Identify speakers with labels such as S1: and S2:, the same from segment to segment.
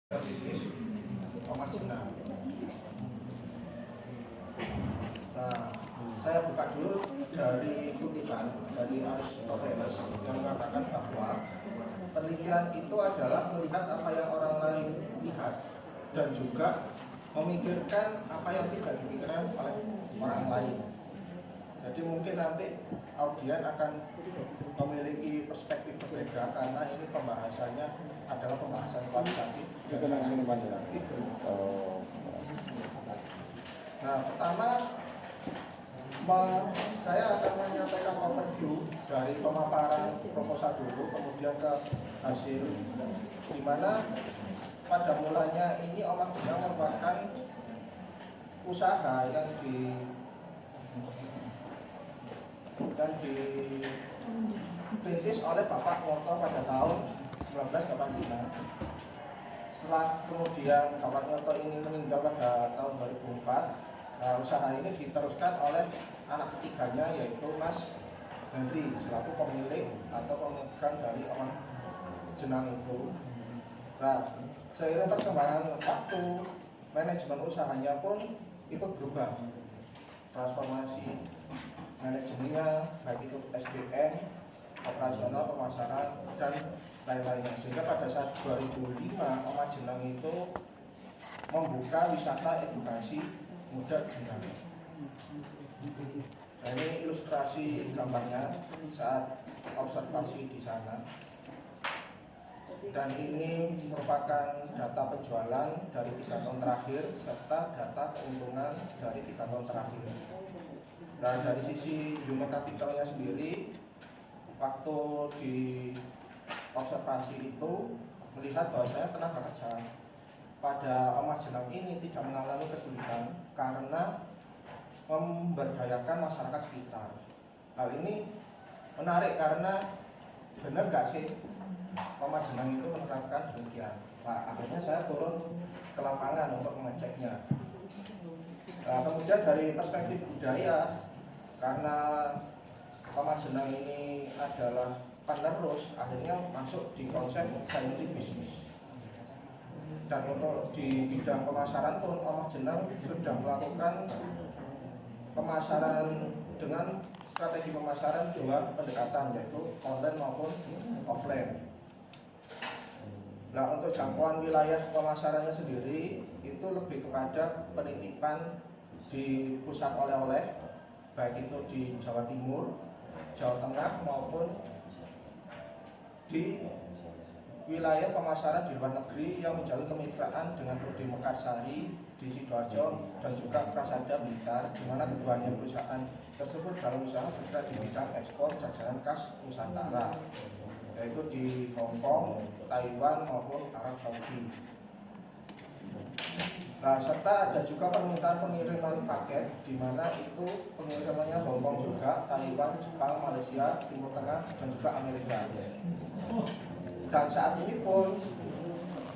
S1: bisnis pemajinan. Nah, saya buka dulu dari kutipan dari Aristoteles yang mengatakan bahwa penelitian itu adalah melihat apa yang orang lain lihat dan juga memikirkan apa yang tidak dipikirkan oleh orang lain. Jadi mungkin nanti audien akan memiliki perspektif berbeda karena ini pembahasannya adalah pembahasan kualitatif dan kuantitatif. Nah, pertama saya akan menyampaikan overview dari pemaparan proposal dulu, kemudian ke hasil, di mana pada mulanya ini Omah Jenang merupakan usaha yang dirintis oleh Bapak Nyoto pada tahun 1985. Setelah kemudian Bapak Nyoto ini meninggal pada tahun 2004, usaha ini diteruskan oleh anak ketiganya, yaitu Mas Henry selaku pemilik atau pemegang dari Omah Jenang itu. Nah, seiring perkembangan waktu, manajemen usahanya pun ikut berubah. Transformasi manajemennya, baik itu SDM, operasional, pemasaran, dan lain-lainnya. Sehingga pada saat 2005, Omah Jenang itu membuka wisata edukasi muda Jenang. Nah, ini ilustrasi gambarnya saat observasi di sana. Dan ini merupakan data penjualan dari 3 tahun terakhir serta data keuntungan dari 3 tahun terakhir. Nah, dari sisi human capitalnya sendiri, waktu di observasi itu melihat bahwasanya tenaga kerja pada Omah Jenang ini tidak mengalami kesulitan karena memberdayakan masyarakat sekitar. Hal ini menarik karena benar gak sih Omah Jenang itu menerapkan demikian? Nah, akhirnya saya turun ke lapangan untuk mengeceknya. Nah, kemudian dari perspektif budaya, karena Omah Jenang ini adalah penerus, akhirnya masuk di konsep family business. Dan untuk di bidang pemasaran pun Omah Jenang sudah melakukan pemasaran dengan strategi pemasaran 2 pendekatan, yaitu online maupun offline. Nah, untuk jangkauan wilayah pemasarannya sendiri itu lebih kepada penitipan di pusat oleh-oleh, baik itu di Jawa Timur, Jawa Tengah maupun di wilayah pemasaran di luar negeri yang menjalin kemitraan dengan Prodi Mekarsari di Sidoarjo dan juga Prasada Blitar, di mana keduanya perusahaan tersebut dalam usaha bergerak di bidang ekspor jajanan khas Nusantara, yaitu di Hong Kong, Taiwan maupun Arab Saudi. Nah, serta ada juga permintaan pengiriman paket, di mana itu pengirimannya Hong Kong juga, Taiwan, Jepang, Malaysia, Timur Tengah, dan juga Amerika. Dan saat ini pun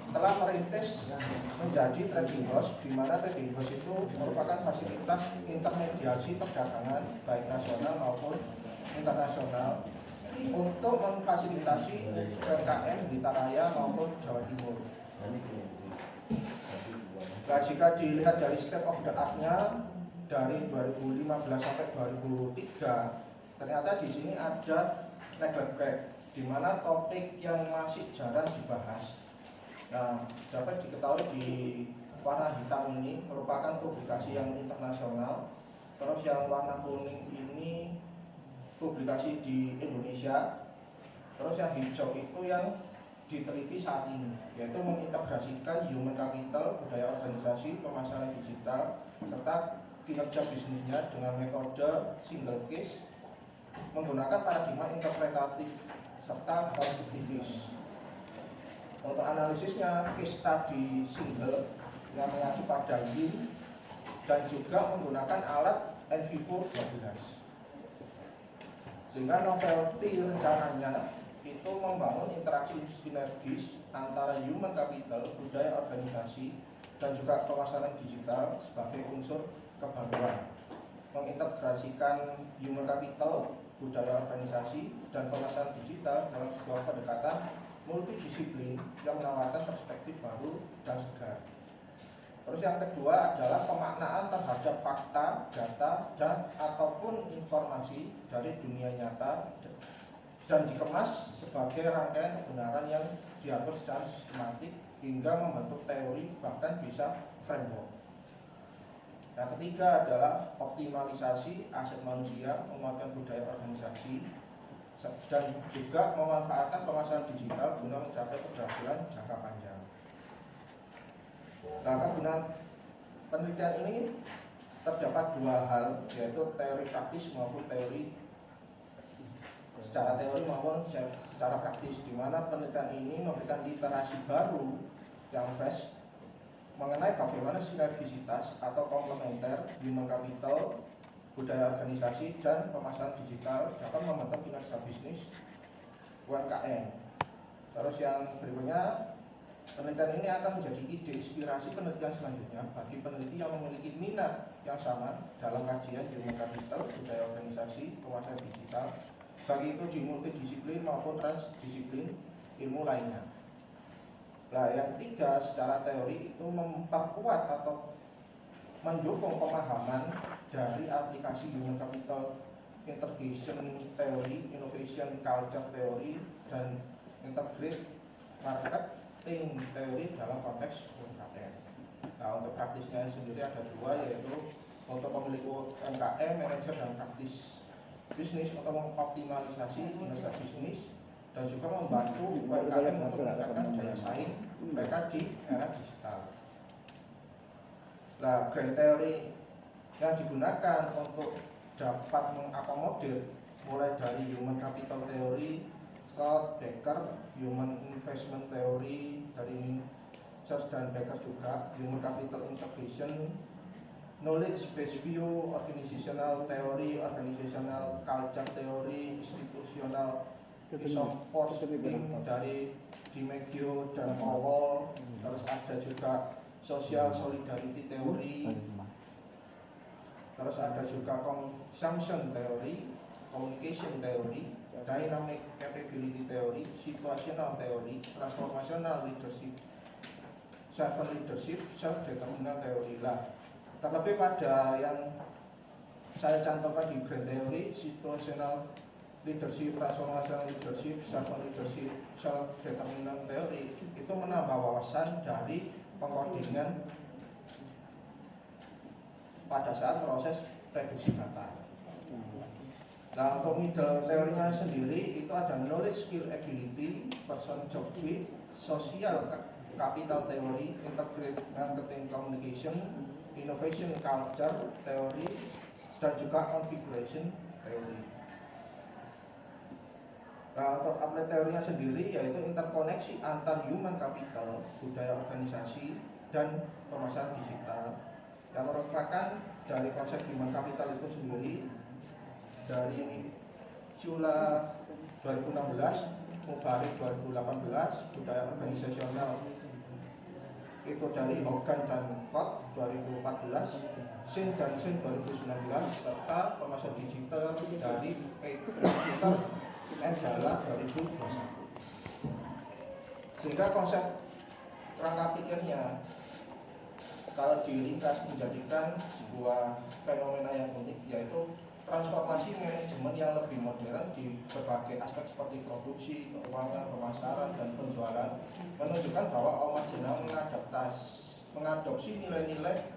S1: telah merintis menjadi trading house, di mana trading house itu merupakan fasilitas intermediasi perdagangan baik nasional maupun internasional untuk memfasilitasi UMKM Blitar Raya maupun Jawa Timur. Nah, jika dilihat dari state of the art-nya dari 2015 sampai 2003, ternyata di sini ada neglect, di mana topik yang masih jarang dibahas. Nah, dapat diketahui di warna hitam ini merupakan publikasi yang internasional, terus yang warna kuning ini publikasi di Indonesia, terus yang hijau itu yang diteliti saat ini, yaitu mengintegrasikan human capital, budaya organisasi, pemasaran digital, serta kinerja bisnisnya dengan metode single case, menggunakan paradigma interpretatif serta konstruktivis. Untuk analisisnya, case study single yang mengacu pada Yin dan juga menggunakan alat NV4 12. Sehingga novelty rencananya itu membangun interaksi sinergis antara human capital, budaya organisasi, dan juga pemasaran digital sebagai unsur kebaruan. Mengintegrasikan human capital, budaya organisasi, dan pemasaran digital dalam sebuah pendekatan multidisiplin yang menawarkan perspektif baru dan segar. Terus yang kedua adalah pemaknaan terhadap fakta, data, dan ataupun informasi dari dunia nyata dan dikemas sebagai rangkaian kebenaran yang diatur secara sistematik hingga membentuk teori bahkan bisa framework. Yang ketiga adalah optimalisasi aset manusia, menguatkan budaya organisasi, dan juga memanfaatkan pemasaran digital guna mencapai keberhasilan jangka panjang. Nah, kegunaan penelitian ini terdapat dua hal, yaitu teori praktis maupun teori secara teori maupun secara praktis, di mana penelitian ini memberikan literasi baru yang fresh mengenai bagaimana sinergisitas atau komplementer human capital, budaya organisasi, dan pemasaran digital dapat membentuk kinerja bisnis UMKM. Terus yang berikutnya, penelitian ini akan menjadi ide inspirasi penelitian selanjutnya bagi peneliti yang memiliki minat yang sama dalam kajian human capital, budaya organisasi, pemasaran digital, bagi itu di multidisiplin maupun transdisiplin ilmu lainnya. Nah, yang ketiga, secara teori itu memperkuat atau mendukung pemahaman dari aplikasi human capital integration theory, innovation culture theory, dan integrate marketing theory dalam konteks UMKM. Nah, untuk praktisnya sendiri ada dua, yaitu untuk pemilik UMKM, manajer dan praktis bisnis untuk mengoptimalisasi kinerja bisnis dan juga membantu UMKM untuk meningkatkan daya saing mereka di era digital. Nah, grand theory yang digunakan untuk dapat mengakomodir mulai dari human capital theory, Scott, Becker, human investment theory dari Church dan Becker juga, human capital integration, knowledge based view, organizational theory, organizational culture theory, institutional isomorphism dari DiMaggio dan Powell. Terus ada juga social solidarity theory, terus ada juga consumption theory, communication theory, dynamic capability theory, situational theory, transformational leadership, servant leadership, self-determinant theory. Lah, terlebih pada yang saya cantumkan di grand theory, situational leadership, transformational leadership, servant leadership, self-determinant theory, itu menambah wawasan dari pengkodean pada saat proses reduksi data. Nah, untuk middle teorinya sendiri itu ada knowledge, skill, ability, person, job fit, social capital theory, integrated marketing communication, innovation culture theory, dan juga configuration theory. Nah, untuk apply teorinya sendiri yaitu interkoneksi antar human capital, budaya organisasi, dan pemasaran digital, yang merupakan dari konsep human capital itu sendiri dari Ciula 2016, Mubarik 2018, budaya organisasional itu dari Hogan dan Kot 2014, Sin dan Sin 2019, serta pemasaran digital dari Peter Endala 2021. Sehingga konsep rangka pikirnya kalau diringkas menjadikan sebuah fenomena yang unik, yaitu transformasi manajemen yang lebih modern di berbagai aspek seperti produksi, keuangan, pemasaran, dan penjualan, menunjukkan bahwa Omar Jenang mengadopsi nilai-nilai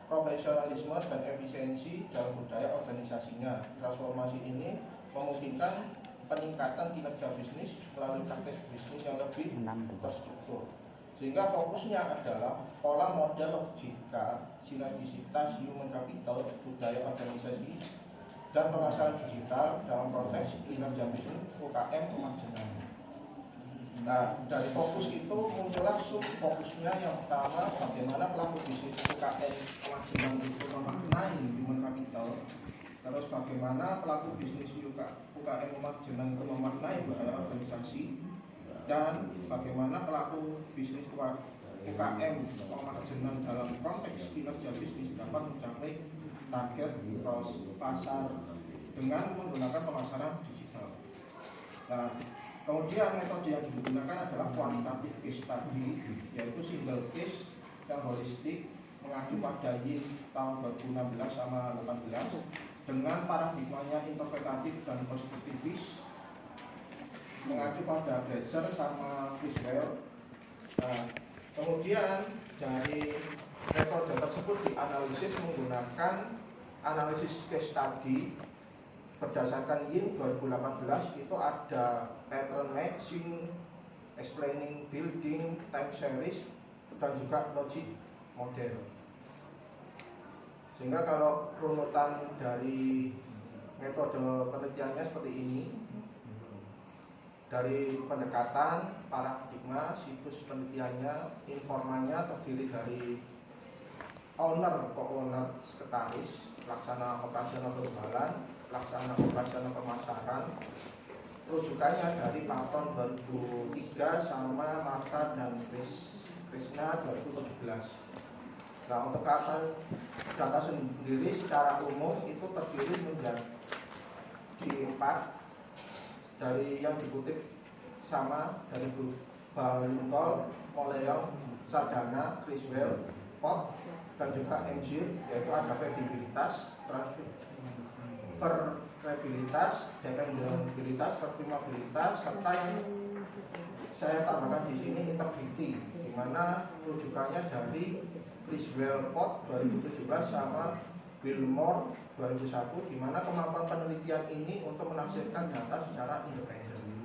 S1: profesionalisme dan efisiensi dalam budaya organisasinya. Transformasi ini memungkinkan peningkatan kinerja bisnis melalui praktek bisnis yang lebih terstruktur. Sehingga fokusnya adalah pola model logika, sinergisitas human capital, budaya organisasi, dan pemasaran digital dalam konteks kinerja bisnis UKM Omar Jenang. Nah, dari fokus itu muncullah sub-fokusnya. Yang pertama, bagaimana pelaku bisnis UKM Omar Jenang itu memaknai human capital. Terus bagaimana pelaku bisnis UKM Omar Jenang itu memaknai budaya organisasi, dan bagaimana pelaku bisnis UKM Omar Jenang dalam konteks kinerja bisnis dapat mencapai target pasar dengan menggunakan pemasaran digital. Nah, Kemudian metode yang digunakan adalah kualitatif case study, yaitu single case yang holistik mengacu pada YIN tahun 2016 sama 18 dengan paradigmanya interpretatif dan konstruktivis mengacu pada Glaser sama Criswell. Nah, kemudian dari metode tersebut dianalisis menggunakan analisis case study berdasarkan YIN 2018. Itu ada pattern matching, explaining, building, time series, dan juga logic model. Sehingga kalau runutan dari metode penelitiannya seperti ini, dari pendekatan, paradigma, situs penelitiannya, informannya terdiri dari owner, co-owner, sekretaris, pelaksana operasional penjualan, pelaksana operasional pemasaran. Rujukannya dari Patton 2003 sama Marta dan Krishna 2017. Nah, untuk keabsahan data sendiri secara umum itu terdiri menjadi 4 dari yang dikutip sama dari Balintol, Moleong, Sardana, Criswell, Pot, dan juga Engine, yaitu ada kredibilitas, transferabilitas, dependabilitas, performabilitas, serta yang saya tambahkan di sini integrity, di mana rujukannya dari Criswell Pot 2017 sama Wilmore 2001, di mana kemampuan penelitian ini untuk menafsirkan data secara independen.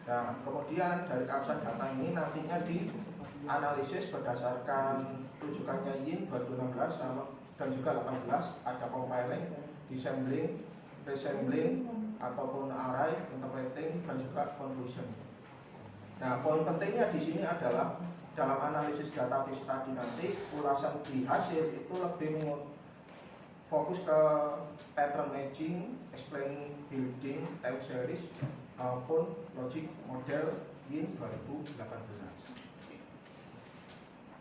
S1: Nah, kemudian dari keabsahan data ini nantinya dianalisis berdasarkan rujukannya YIN 2016 dan juga 18, ada compiling, dissembling, resembling, ataupun array, interpreting, dan juga conclusion. Nah, poin pentingnya di sini adalah dalam analisis data case study nanti ulasan di hasil itu lebih fokus ke pattern matching, explaining, building, time series maupun logic model YIN 2018.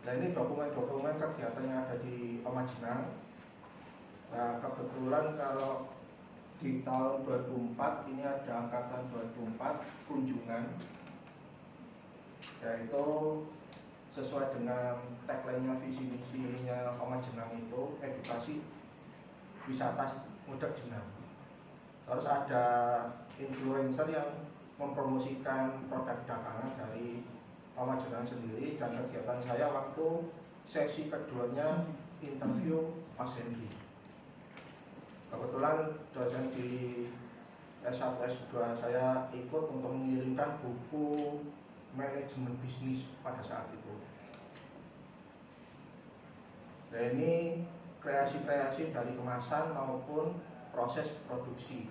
S1: Nah, ini dokumen-dokumen kegiatan yang ada di Pemajenang. Nah, kebetulan kalau di tahun 2004 ini ada angkatan 2004 kunjungan, yaitu sesuai dengan tagline-nya, visi misinya Pemajenang itu edukasi wisata mudik Jenang. Terus ada influencer yang mempromosikan produk dagangan dari Pemajenang sendiri, dan kegiatan saya waktu sesi keduanya interview Mas Henry. Kebetulan dosen di S1 S2 saya ikut untuk mengirimkan buku manajemen bisnis pada saat itu. Nah, ini kreasi-kreasi dari kemasan maupun proses produksi.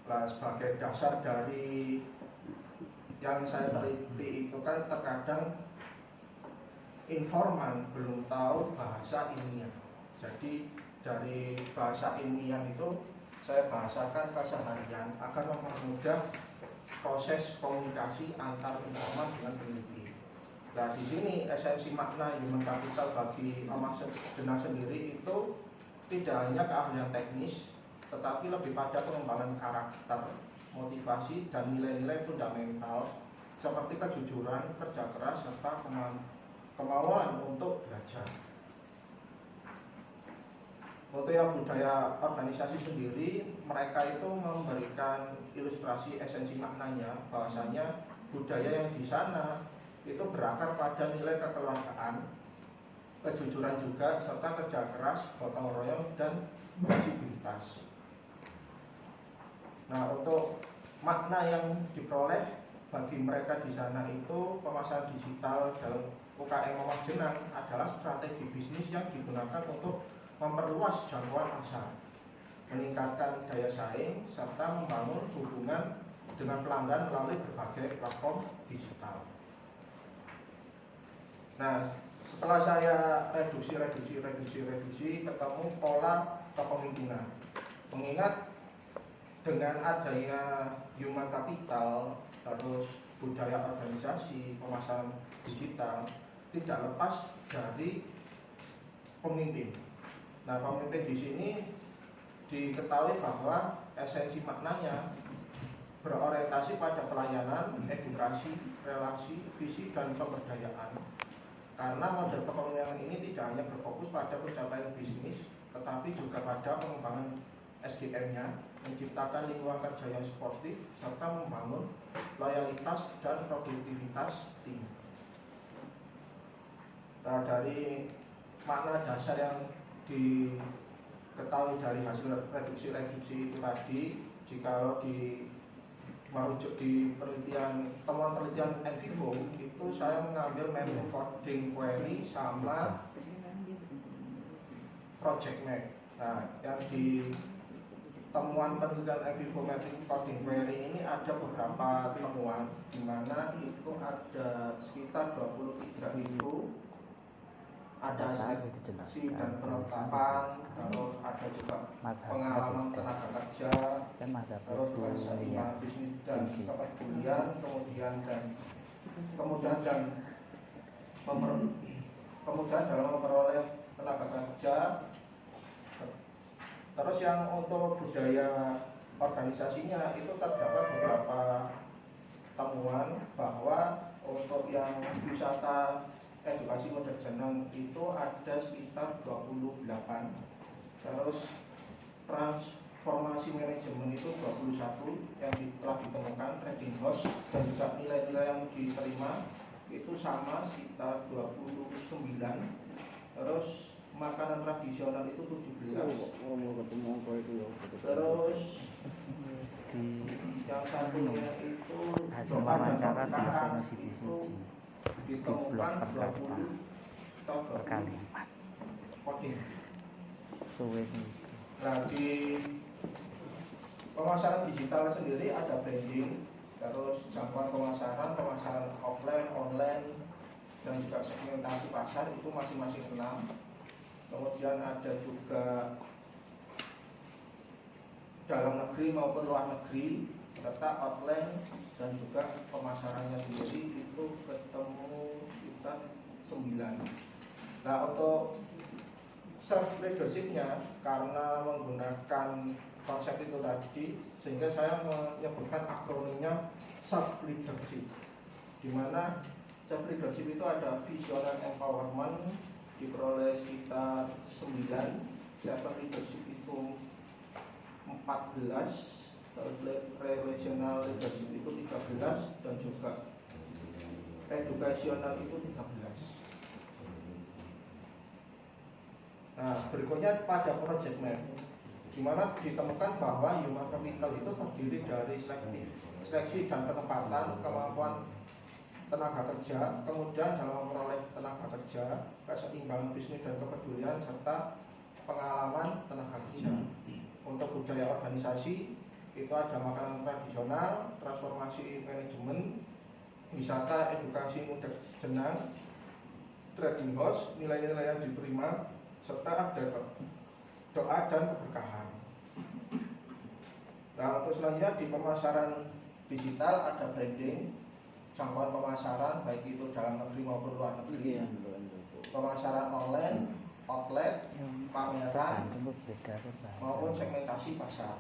S1: Nah, sebagai dasar dari yang saya teliti itu kan terkadang informan belum tahu bahasa ilmiah. Jadi dari bahasa ilmiah itu saya bahasakan keseharian agar mempermudah proses komunikasi antar informan dengan peneliti. Nah, di sini esensi makna human capital bagi Pemajenang sendiri itu tidak hanya keahlian teknis, tetapi lebih pada pengembangan karakter, motivasi, dan nilai-nilai fundamental seperti kejujuran, kerja keras, serta kemauan untuk belajar. Untuk yang budaya organisasi sendiri, mereka itu memberikan ilustrasi esensi maknanya, bahwasanya budaya yang di sana itu berakar pada nilai kekeluargaan, kejujuran juga, serta kerja keras, gotong royong, dan fleksibilitas. Nah, untuk makna yang diperoleh bagi mereka di sana itu, pemasaran digital dalam UKM Pemajenang adalah strategi bisnis yang digunakan untuk memperluas jangkauan pasar, meningkatkan daya saing, serta membangun hubungan dengan pelanggan melalui berbagai platform digital. Nah, setelah saya reduksi ketemu pola kepemimpinan. Mengingat dengan adanya human capital, terus budaya organisasi, pemasaran digital, tidak lepas dari pemimpin. Nah, pemimpin di sini diketahui bahwa esensi maknanya berorientasi pada pelayanan, edukasi, relasi, visi, dan pemberdayaan. Karena model kepemimpinan ini tidak hanya berfokus pada pencapaian bisnis, tetapi juga pada pengembangan SDM-nya, menciptakan lingkungan kerja yang sportif, serta membangun loyalitas dan produktivitas tim. Nah, dari makna dasar yang diketahui dari hasil reduksi-reduksi itu tadi, jika merujuk di temuan penelitian NVivo, itu saya mengambil memo coding query sama project map. Nah, yang di temuan penelitian NVivo mapping coding query ini ada beberapa temuan, di mana itu ada sekitar 23.000, ada seleksi dan penetapan, terus ada juga pengalaman tenaga kerja, terus keseimbangan bisnis dan kepedulian, kemudian dalam memperoleh tenaga kerja. Terus yang untuk budaya organisasinya itu terdapat beberapa temuan bahwa untuk yang wisata edukasi model jenang itu ada sekitar 28, terus transformasi manajemen itu 21 yang telah ditemukan trading house, dan juga nilai-nilai yang diterima itu sama sekitar 29, terus makanan tradisional itu 17, terus yang satunya itu
S2: hasil wawancara itu
S1: ditemukan 20 per kali coding. Nah, di pemasaran digital sendiri ada branding, terus jangkauan pemasaran offline, online, dan juga segmentasi pasar itu masing-masing 6. Kemudian ada juga dalam negeri maupun luar negeri, serta outline dan juga pemasarannya sendiri itu ketemu sekitar 9. Nah, untuk self leadership-nya karena menggunakan konsep itu tadi, sehingga saya menyebutkan akronimnya self leadership, di mana self leadership itu ada visional empowerment diperoleh sekitar 9, self leadership itu 14, terus relational leadership itu 13, dan juga educational itu 13. Nah, berikutnya pada project map, di mana ditemukan bahwa human capital itu terdiri dari seleksi dan penempatan, kemampuan tenaga kerja, kemudian dalam memperoleh tenaga kerja, keseimbangan bisnis dan kepedulian, serta pengalaman tenaga kerja. Untuk budaya organisasi itu ada makanan tradisional, transformasi manajemen, wisata edukasi model jenang, trading house, nilai-nilai yang diterima, serta ada doa dan keberkahan. Nah, untuk selanjutnya di pemasaran digital ada branding, jangkauan pemasaran baik itu dalam negeri maupun luar negeri, pemasaran online, outlet, pameran, maupun segmentasi pasar.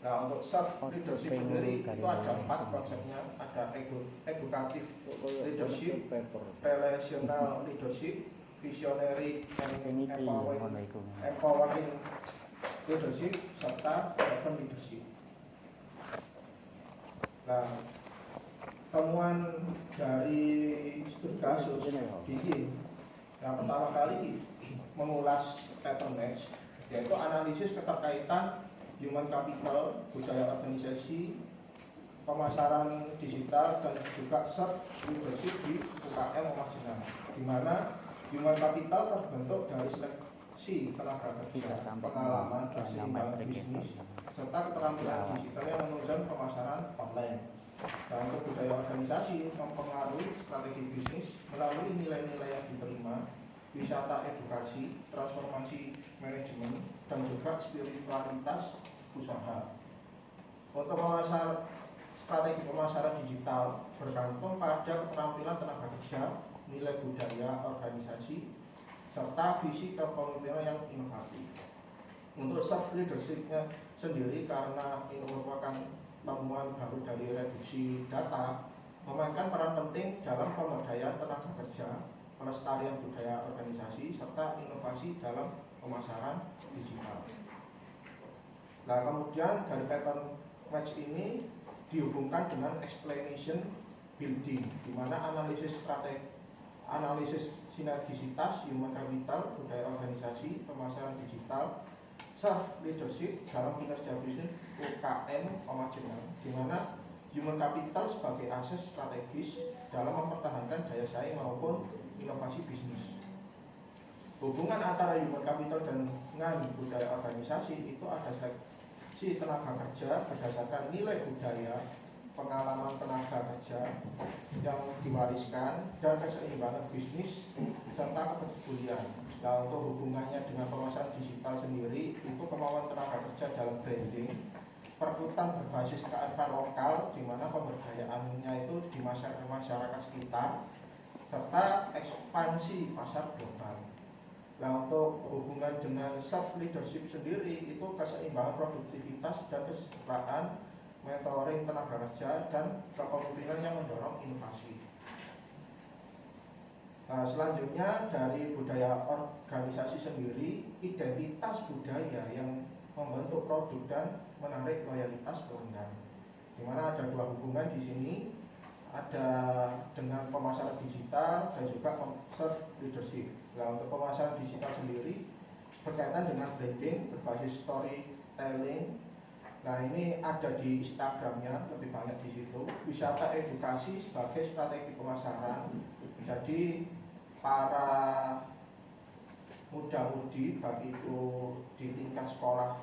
S1: Nah, untuk self leadership sendiri itu ada 4 konsepnya, ada edukatif leadership, relational leadership, visionary and empowering leadership, serta driven leadership. Nah, temuan dari studi kasus BIM yang pertama kali mengulas pattern match, yaitu analisis keterkaitan human capital, budaya organisasi, pemasaran digital, dan juga self leadership di UKM Omah Jenang, di mana human capital terbentuk dari seleksi tenaga kerja, pengalaman, keseimbangan bisnis, serta keterampilan digital yang menunjang pemasaran online. Nah, untuk budaya organisasi mempengaruhi strategi bisnis melalui nilai-nilai yang diterima, wisata edukasi, transformasi manajemen, dan juga spiritualitas usaha. Untuk strategi pemasaran digital bergantung pada keterampilan tenaga kerja, nilai budaya organisasi, serta visi kepemimpinan yang inovatif. Untuk self leadership-nya sendiri, karena ini merupakan temuan baru dari reduksi data, memainkan peran penting dalam pemberdayaan tenaga kerja, pelestarian budaya organisasi, serta inovasi dalam pemasaran digital. Nah, kemudian dari pattern match ini dihubungkan dengan explanation building, di mana analisis sinergisitas human capital, budaya organisasi, pemasaran digital, self leadership dalam kinerja bisnis UKM, di mana human capital sebagai aset strategis dalam mempertahankan daya saing maupun inovasi bisnis. Hubungan antara human capital dengan budaya organisasi itu ada seleksi tenaga kerja berdasarkan nilai budaya, pengalaman tenaga kerja yang diwariskan, dan keseimbangan bisnis serta kepedulian. Nah, untuk hubungannya dengan pemasaran digital sendiri, itu kemauan tenaga kerja dalam branding, perekrutan berbasis kearifan lokal, di mana pemberdayaannya itu di masyarakat sekitar, serta ekspansi pasar global. Nah, untuk hubungan dengan self leadership sendiri itu keseimbangan produktivitas dan kesejahteraan, mentoring tenaga kerja, dan kepemimpinan yang mendorong inovasi. Nah, selanjutnya dari budaya organisasi sendiri, identitas budaya yang membentuk produk dan menarik loyalitas pelanggan. Di mana ada dua hubungan di sini, ada dengan pemasaran digital dan juga self leadership. Nah, untuk pemasaran digital sendiri berkaitan dengan branding berbasis storytelling. Nah, ini ada di Instagramnya, lebih banyak di situ. Wisata edukasi sebagai strategi pemasaran. Jadi para muda-mudi, baik itu di tingkat sekolah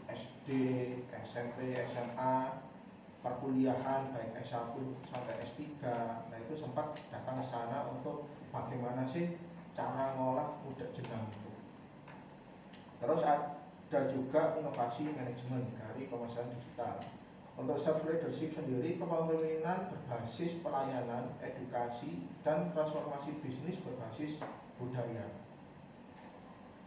S1: SD, SMP, SMA, perkuliahan baik S1 sampai S3, nah itu sempat datang ke sana untuk bagaimana sih cara ngolah budak jenang itu. Terus ada juga inovasi manajemen dari pemasaran digital. Untuk self leadership sendiri, kepemimpinan berbasis pelayanan, edukasi, dan transformasi bisnis berbasis budaya.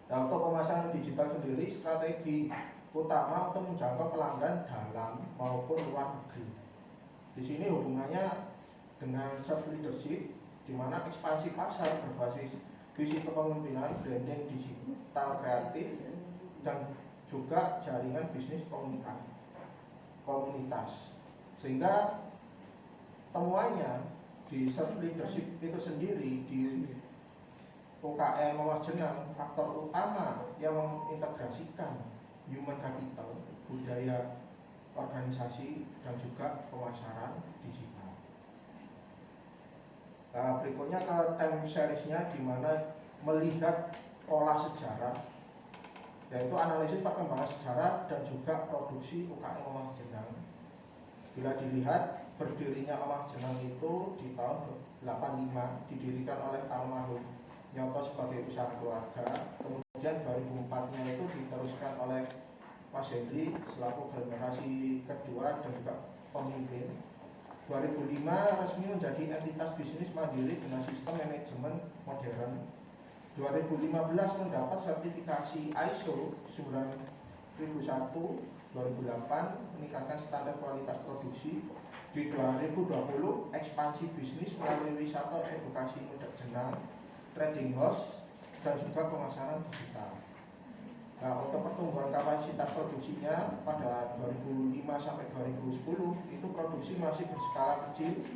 S1: Nah, untuk pemasaran digital sendiri, strategi utama untuk menjangkau pelanggan dalam maupun luar negeri. Di sini hubungannya dengan self leadership, di mana ekspansi pasar berbasis visi kepemimpinan, branding digital kreatif, dan juga jaringan bisnis komunitas. Sehingga temuannya di self leadership itu sendiri di UKM Mawar Jenang, faktor utama yang mengintegrasikan human capital, budaya organisasi, dan juga pemasaran digital. Nah, berikutnya ke time seriesnya, di mana melihat pola sejarah, yaitu analisis perkembangan sejarah dan juga produksi UKM Omah Jenang. Bila dilihat, berdirinya Omah Jenang itu di tahun 85 didirikan oleh almarhum Nyoto sebagai usaha keluarga. Kemudian 2004-nya itu diteruskan oleh Mas Hendri selaku generasi kedua dan juga pemimpin. 2005 resmi menjadi entitas bisnis mandiri dengan sistem manajemen modern. 2015 mendapat sertifikasi ISO 9001 2008, meningkatkan standar kualitas produksi. Di 2020 ekspansi bisnis melalui wisata edukasi budak jenang, trading house, dan juga pemasaran digital. Nah, untuk pertumbuhan kapasitas produksinya pada 2005 sampai 2010 itu produksi masih berskala kecil,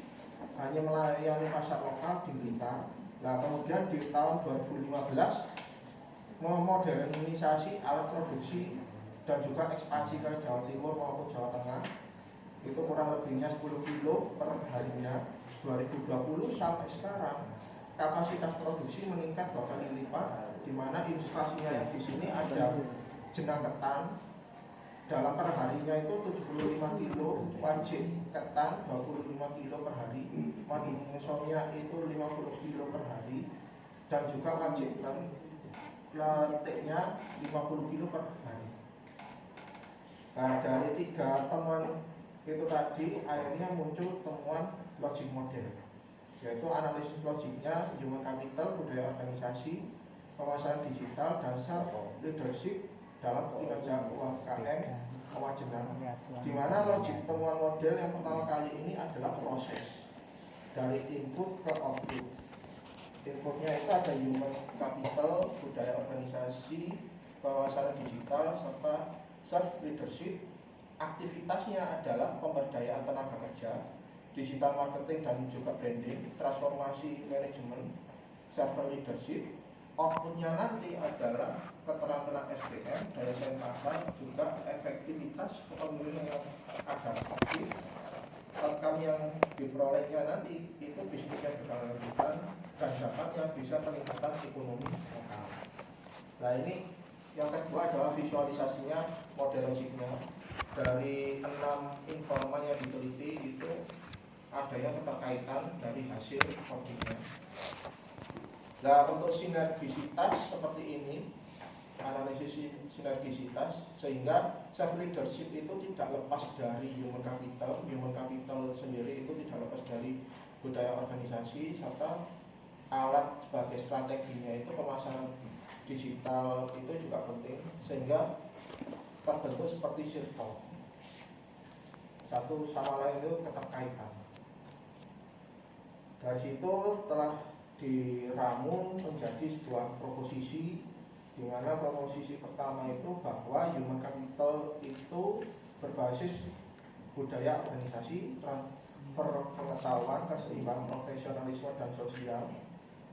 S1: hanya melayani pasar lokal di Blitar. Nah, kemudian di tahun 2015 memodernisasi alat produksi dan juga ekspansi ke Jawa Timur maupun Jawa Tengah. Itu kurang lebihnya 10 kilo per harinya. 2020 sampai sekarang kapasitas produksi meningkat 2 kali lipat, di mana ilustrasinya yang di sini ada jenang ketan dalam perharinya itu 75 kilo, wajib ketan 25 kilo per hari, madu musonia itu 50 kilo per hari, dan juga wajib leteknya 50 kilo per hari. Nah, dari 3 temuan itu tadi akhirnya muncul temuan logic model, yaitu analisis logiknya human capital, budaya organisasi, pemasaran digital, dan self leadership dalam kinerja UMKM Pewajengan, di mana logik temuan model yang pertama kali ini adalah proses dari input ke output. Inputnya itu ada human capital, budaya organisasi, wawasan digital, serta self leadership. Aktivitasnya adalah pemberdayaan tenaga kerja, digital marketing dan juga branding, transformasi manajemen, servant leadership. Outputnya nanti adalah keterampilan SDM, daya saing pasar, juga efektivitas kepemimpinan yang adaptif. Outcome yang diperolehnya nanti itu bisnis yang berkelanjutan dan dapat yang bisa meningkatkan ekonomi lokal. Nah ini yang kedua adalah visualisasinya, model logiknya. Dari 6 informan yang diteliti itu ada yang keterkaitan dari hasil codingnya. Nah untuk sinergisitas seperti ini, analisis sinergisitas, sehingga self leadership itu tidak lepas dari human capital. Human capital sendiri itu tidak lepas dari budaya organisasi, serta alat sebagai strateginya itu pemasaran digital itu juga penting, sehingga terbentuk seperti circle, satu sama lain itu keterkaitan. Dari situ telah diramu menjadi sebuah proposisi, di mana proposisi pertama itu bahwa human capital itu berbasis budaya organisasi, transfer pengetahuan, keseimbangan profesionalisme dan sosial,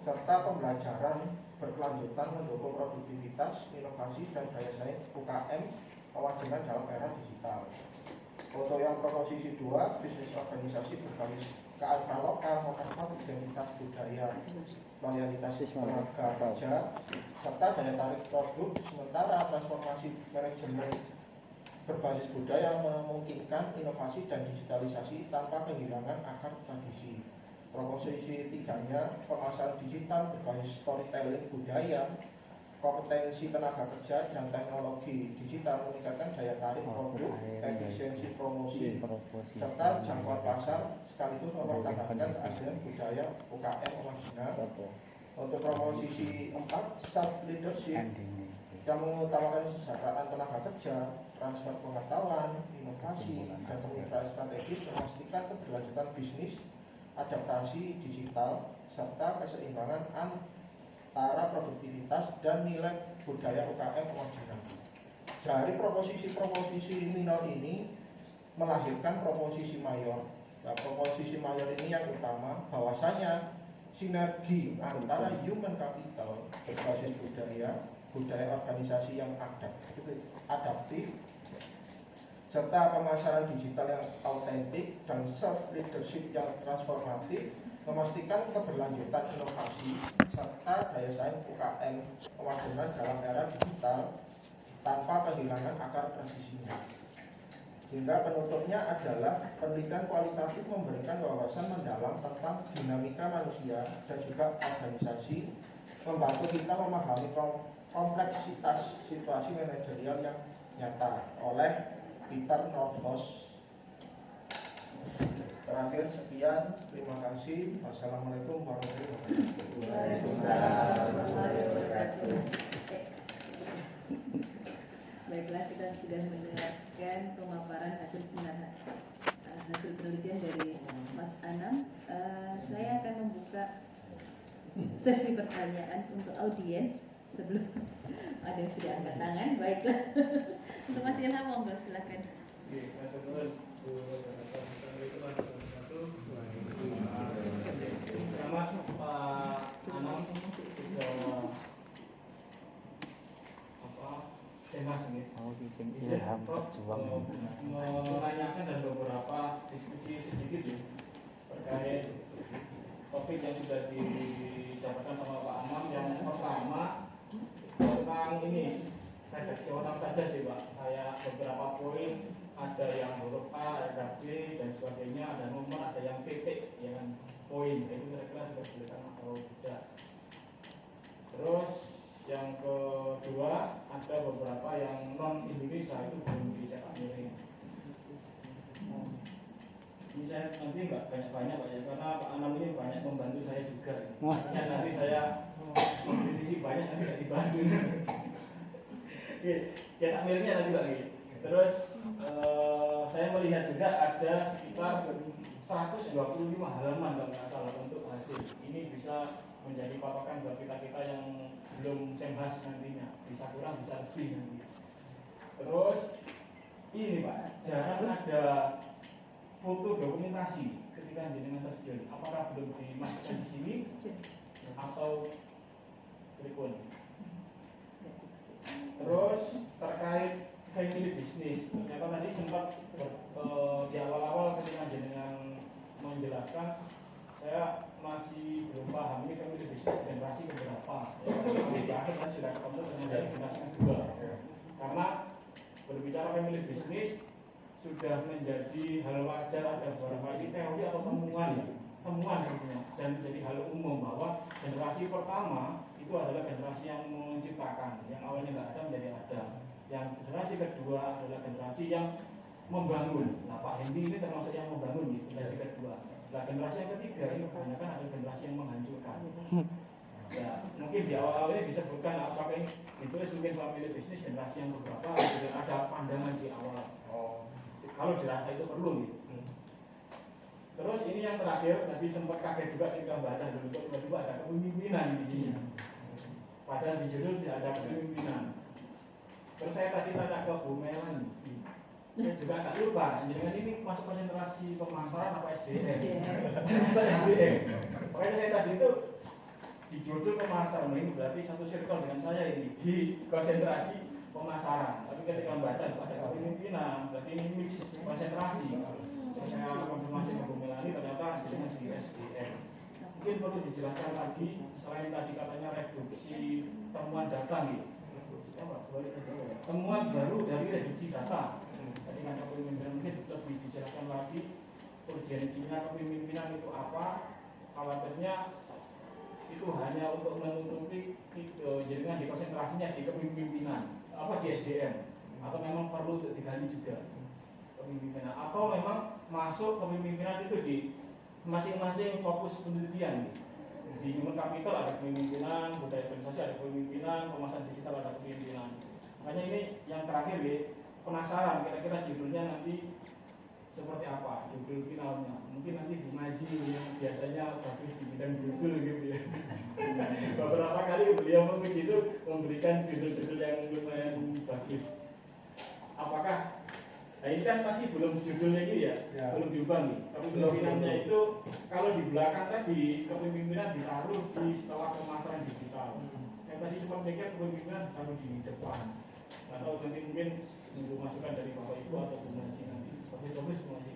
S1: serta pembelajaran berkelanjutan mendukung produktivitas, inovasi, dan daya saing UKM Pewajengan dalam era digital. Untuk yang proposisi 2, bisnis organisasi berbasis kearifan lokal, memperkuat identitas budaya, loyalitas tenaga kerja, serta daya tarik produk. Sementara transformasi manajemen berbasis budaya memungkinkan inovasi dan digitalisasi tanpa kehilangan akar tradisi. Proposisi 3-nya, pemasaran digital berbasis storytelling budaya, kompetensi tenaga kerja dan teknologi digital meningkatkan daya tarik produk, efisiensi promosi, serta jangkauan pasar sekaligus mempertahankan keaslian budaya UKM Pewajengan. Untuk proposisi 4, self leadership yang mengutamakan kesejahteraan tenaga kerja, transfer pengetahuan, inovasi, dan kemitraan strategis memastikan keberlanjutan bisnis, adaptasi digital, serta keseimbangan antara produktivitas dan nilai budaya UKM Pewajengan. Dari proposisi-proposisi minor ini melahirkan proposisi mayor. Nah, proposisi mayor ini yang utama bahwasanya sinergi antara human capital berbasis budaya organisasi yang adaptif, serta pemasaran digital yang autentik dan self leadership yang transformatif memastikan keberlanjutan inovasi serta daya saing UKM Pewajengan dalam era digital tanpa kehilangan akar tradisinya. Hingga penutupnya adalah penelitian kualitatif memberikan wawasan mendalam tentang dinamika manusia dan juga organisasi, membantu kita memahami kompleksitas situasi manajerial yang nyata oleh Peter Nordhaus. Terakhir sekian, terima kasih. Wassalamualaikum warahmatullahi wabarakatuh.
S3: Baiklah, kita sudah mendengarkan pemaparan hasil penelitian dari Mas Anam. Saya akan membuka sesi pertanyaan untuk audiens sebelum ada yang sudah angkat tangan. Baiklah, untuk Mas Ilham, monggo silakan.
S4: Selamat Pak Anam, Mas ini. Menanyakan dan beberapa diskusi sedikit ya, terkait topik yang sudah didapatkan sama Pak Anam. Yang pertama tentang ini redaksional saja sih Pak, kayak beberapa poin, ada yang huruf A, ada B dan sebagainya, ada nomor, ada yang titik, ya kan, poin, itu kira-kira diperbolehkan atau tidak. Terus yang kedua, ada beberapa yang non Indonesia itu belum dicetak miring. Ini saya nanti nggak banyak-banyak Pak ya, karena Pak Anam ini banyak membantu saya juga. Nanti saya mengkritisi banyak, nanti nggak dibantu. cetak miringnya nanti Pak. Terus saya melihat juga ada sekitar 125 halaman kalau nggak salah untuk hasil. Ini bisa menjadi patokan buat kita yang belum sembas nantinya. Bisa kurang, bisa lebih nanti. Terus ini Pak, jarang ada foto dokumentasi ketika jenengan terjun. Apakah belum dimasukkan di sini atau pripun? Terus terkait family business, ternyata tadi sempat di awal-awal ketika jenengan menjelaskan, saya masih belum paham ini family business generasi keberapa. Di akhir kan sudah ketemu ternyata generasi kedua. Karena berbicara family business sudah menjadi hal wajar, ada beberapa ini teori atau temuan tentunya, dan menjadi hal umum bahwa generasi pertama itu adalah generasi yang menciptakan, yang awalnya nggak ada menjadi ada. Yang generasi kedua adalah generasi yang membangun. Nah Pak Hendy ini termasuk yang membangun di generasi kedua. Nah generasi yang ketiga ini kebanyakan adalah generasi yang menghancurkan. Ya, mungkin di awal ini disebutkan apakah ini ditulis mungkin family business generasi yang beberapa, ada pandangan di awal. Kalau dirasa itu perlu gitu. Terus ini yang terakhir, tadi sempat kaget juga ketika baca dulu, tiba-tiba ada kepemimpinan di sini. Padahal di judul tidak ada kepemimpinan. Terus saya tadi tanya ke Bu Melan, saya juga tak lupa, jangan ini masuk konsentrasi pemasaran apa SDM? SDM. Makanya saya tadi itu di judul pemasaran, ini berarti satu circle dengan saya ini di konsentrasi pemasaran. Tapi ketika membaca ada kepemimpinan, berarti ini mix konsentrasi. Saya konfirmasi ke Bu Melani, ternyata dengan di SDM. Mungkin perlu dijelaskan lagi, selain tadi katanya reduksi temuan data nih. Temuan baru dari reduksi data. Tadi kan kepemimpinan mungkin lebih dijelaskan lagi urgensinya kepemimpinan itu apa, khawatirnya itu hanya untuk menutupi jaringan di konsentrasinya di kepemimpinan apa di SDM, atau memang perlu untuk digali juga kepemimpinan, atau memang masuk kepemimpinan itu di masing-masing fokus penelitian. Di human capital ada kepemimpinan, budaya organisasi ada kepemimpinan, pemasaran digital ada kepemimpinan. Makanya ini yang terakhir ya, penasaran kira-kira judulnya nanti seperti apa, judul finalnya. Mungkin nanti Bu Mazi yang biasanya bagus di bidang judul gitu ya. Beberapa kali beliau menguji itu memberikan judul-judul yang lumayan bagus. Apakah, nah ini kan masih belum judulnya gitu ya, belum diubah nih. Kepemimpinannya itu kalau di belakang tadi kepemimpinan ditaruh di setelah pemasaran digital. Yang tadi sempat mikir kepemimpinan ditaruh di depan. Atau nanti mungkin nunggu masukan dari Bapak Ibu atau Bu Mazi nanti. Bagus Bu Mazi.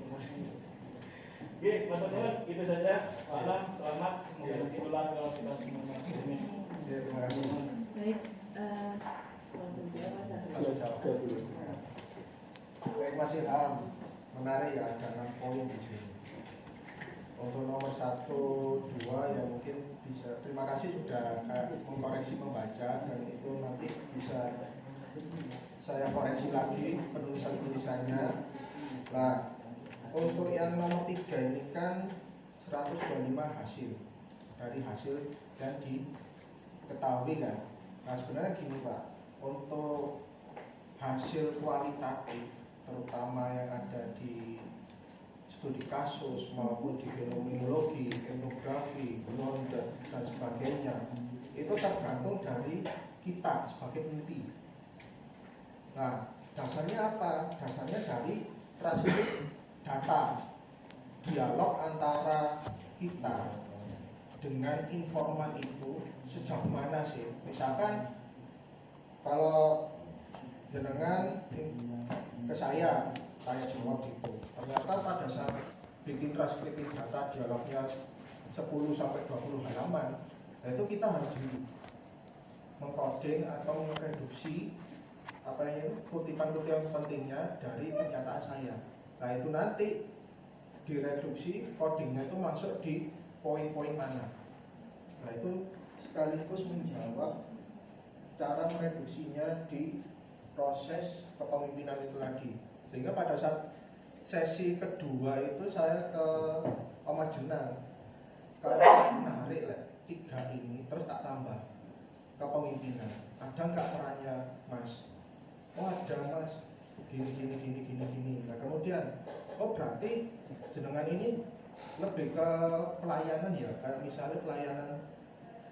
S4: Oke, teman-teman, itu saja. Pak Alam, selamat. Semoga nanti nular kalau kita semuanya ini.
S1: Terima kasih.
S3: Baik, langsung jawab satu.
S1: Baik Mas Ilham, menarik ya, ada 6 poin di sini. Untuk nomor 1, 2 ya mungkin bisa. Terima kasih sudah mengkoreksi membaca, dan itu nanti bisa saya koreksi lagi penulisan-tulisannya. Nah, untuk yang nomor 3 ini kan 125 hasil dari hasil yang diketahui kan. Nah sebenarnya gini Pak, untuk hasil kualitatif terutama yang ada di studi kasus maupun di fenomenologi, etnografi, London dan sebagainya, itu tergantung dari kita sebagai peneliti. Nah, dasarnya apa? Dasarnya dari transkrip data, dialog antara kita dengan informan itu sejauh mana sih? Misalkan kalau jenengan ke saya jawab gitu. Ternyata pada saat bikin transkripsi data dialognya 10 sampai 20 halaman, nah itu kita harus mengcoding atau mereduksi apa yang kutipan-kutipan pentingnya dari pernyataan saya. Nah itu nanti direduksi, codingnya itu masuk di poin-poin mana. Nah itu sekaligus menjawab cara mereduksinya di proses kepemimpinan itu lagi. Sehingga pada saat sesi kedua itu saya ke Oma Jenang, kalau menarik lah 3 ini terus tak tambah kepemimpinan, ada nggak perannya Mas? oh ada mas gini. Nah kemudian oh berarti jenengan ini lebih ke pelayanan ya, kayak misalnya pelayanan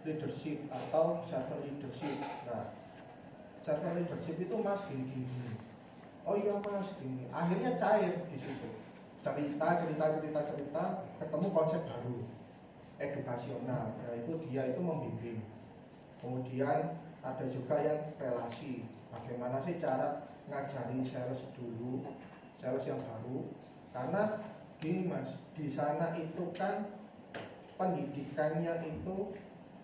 S1: leadership atau servant leadership. Nah servant leadership itu mas gini. Oh iya mas gini. Akhirnya cair di situ. Cerita, ketemu konsep baru edukasional. Yaitu dia itu membimbing. Kemudian ada juga yang relasi. Bagaimana sih cara ngajarin sales dulu, sales yang baru? Karena gini mas, di sana itu kan pendidikannya itu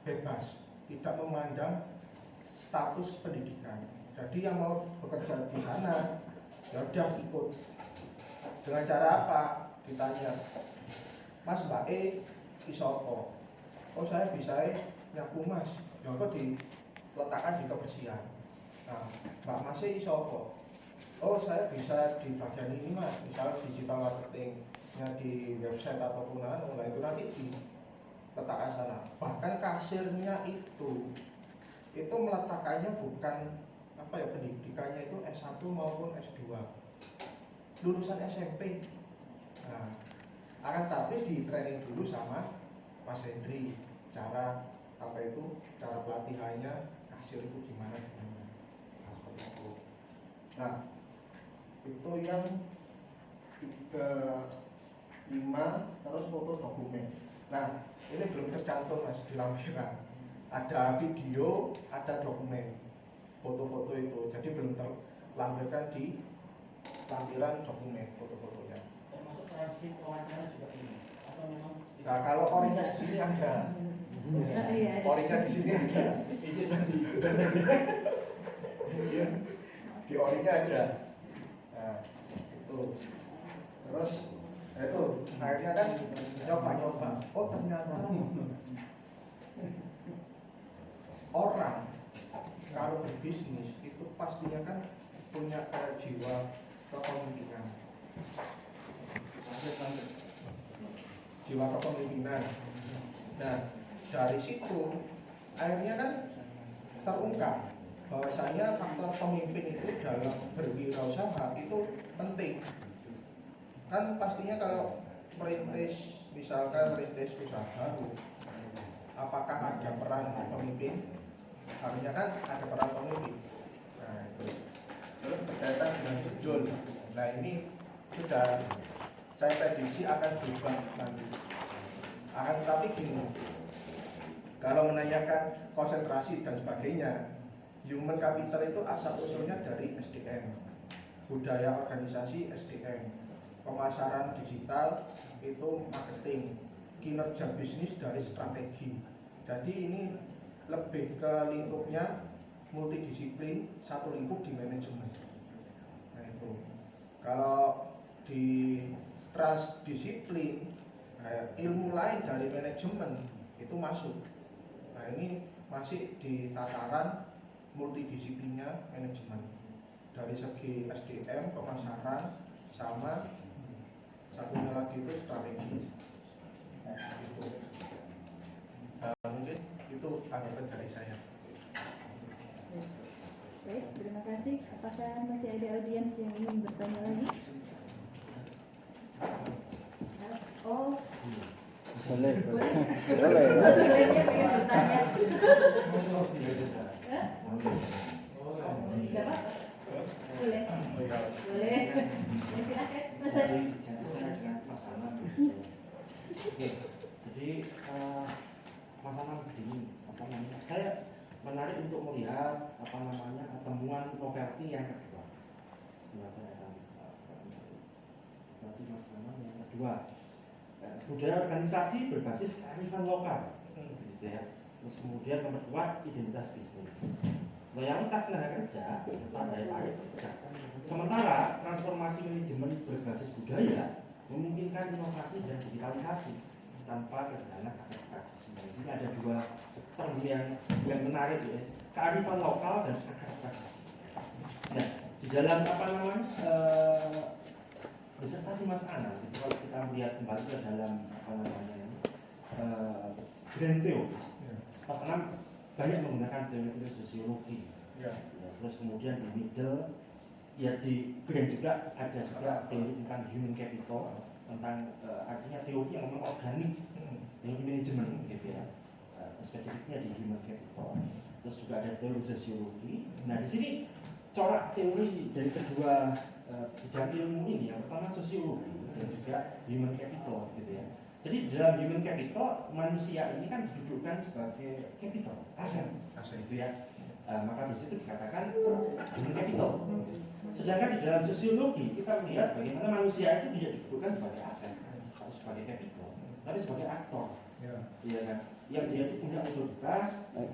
S1: bebas, tidak memandang status pendidikan. Jadi yang mau bekerja di sana, ya udah ikut. Dengan cara apa? Ditanya, Mas Mbak E isopo? Oh saya bisa nyapu mas. Ya kok diletakkan di kebersihan. Nah, Mbak Mas E isopo? Oh saya bisa di bagian ini mas, misalnya digital marketingnya di website ataupun nah itu nanti diletakkan sana. Bahkan kasirnya itu meletakkannya bukan apa ya, pendidikannya itu S1 maupun S2, lulusan SMP. Nah, akan tapi di training dulu sama Mas Hendri cara cara pelatihannya kasir itu gimana. Nah itu yang 5 terus foto dokumen. Nah ini belum tercantum mas di lampiran, ada video, ada dokumen, foto-foto itu, jadi belum terlampirkan di lampiran dokumen foto-fotonya.
S4: Termasuk transkrip wawancara juga ini atau memang?
S1: Nah kalau orinya di sini ada, orinya di sini ada, di orinya ada. Nah itu terus itu akhirnya kan nyoba, oh ternyata orang kalau berbisnis itu pastinya kan punya jiwa kepemimpinan. Nah dari situ akhirnya kan terungkap bahwasanya faktor pemimpin itu dalam berwirausaha itu penting. Kan pastinya kalau misalkan merintis usaha baru, apakah ada peran pemimpin? Harusnya kan ada peran pemimpin. Nah itu. Terus berkaitan dengan judul. Nah ini sudah saya prediksi akan berubah nanti. Akan tetapi gini, kalau menanyakan konsentrasi dan sebagainya, human capital itu asal usulnya dari SDM, budaya organisasi SDM, pemasaran digital itu marketing, kinerja bisnis dari strategi. Jadi ini lebih ke lingkupnya multidisiplin, satu lingkup di manajemen. Nah itu kalau di transdisiplin, ilmu lain dari manajemen itu masuk. Nah ini masih di tataran multidisiplinnya manajemen dari segi SDM, pemasaran, sama satunya lagi itu strategi. Itu. Mungkin itu tanggapan dari saya.
S3: Baik, terima kasih. Apakah masih ada audiens yang ingin bertanya lagi? Oh,
S2: Boleh.
S3: satu lainnya pengen bertanya. Enggak apa? Boleh. Boleh. Silakan, Mas Adi.
S5: Saya dengan Mas Anam. Oke, jadi Mas Anam begini, saya menarik untuk melihat temuan Novelty yang kedua. Setelah saya akan berarti Mas Anam yang kedua, budaya organisasi berbasis kearifan lokal, gitu ya. Terus kemudian nomor 2 identitas bisnis, loyalitas tenaga kerja serta daya tarik kerja. Sementara transformasi manajemen berbasis budaya memungkinkan inovasi dan digitalisasi tanpa kehilangan akar tradisi. Di sini ada 2 term yang menarik ya, kearifan lokal dan akar tradisi. Nah, di dalam disertasi Mas Anam, kalau kita melihat kembali ke dalam brand teori, Mas Anam banyak menggunakan teori sosiologi. Ya, terus kemudian di middle ya di Grand juga ada juga teori tentang human capital, tentang artinya teori yang memang organik, teori manajemen gitu ya, spesifiknya di human capital. Terus juga ada teori sosiologi. Nah di sini corak teori dari kedua bidang ilmu ini, yang pertama sosiologi dan juga human capital gitu ya. Jadi di dalam human capital manusia ini kan didudukkan sebagai capital, aset gitu ya. Maka di situ dikatakan human capital. Sedangkan di dalam sosiologi kita melihat bagaimana manusia itu tidak didudukkan sebagai aset atau sebagai capital, tapi sebagai aktor, iya kan? Yang dia itu punya otoritas,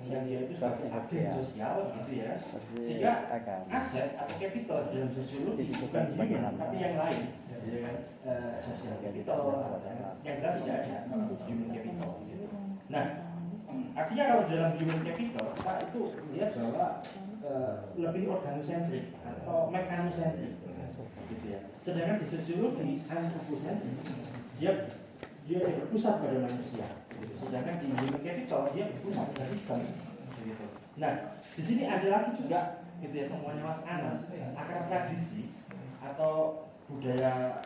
S5: yang dia itu sebagai agen sosial, gitu ya. Sehingga aset atau capital dalam sosiologi bukan human, tapi yang lain, ya kan? Social capital, yang jelas tidak ada human capital. Gitu. Nah, artinya kalau dalam human capital kita itu melihat bahwa lebih organocentrik atau mekanosentrik gitu ya. Sedangkan di sosiologi antroposentrik dia berpusat pada manusia gitu. Sedangkan di human capital dia berpusat pada sistem gitu. Nah di sini ada lagi juga gitu ya, temuannya Mas Anam, akar tradisi atau budaya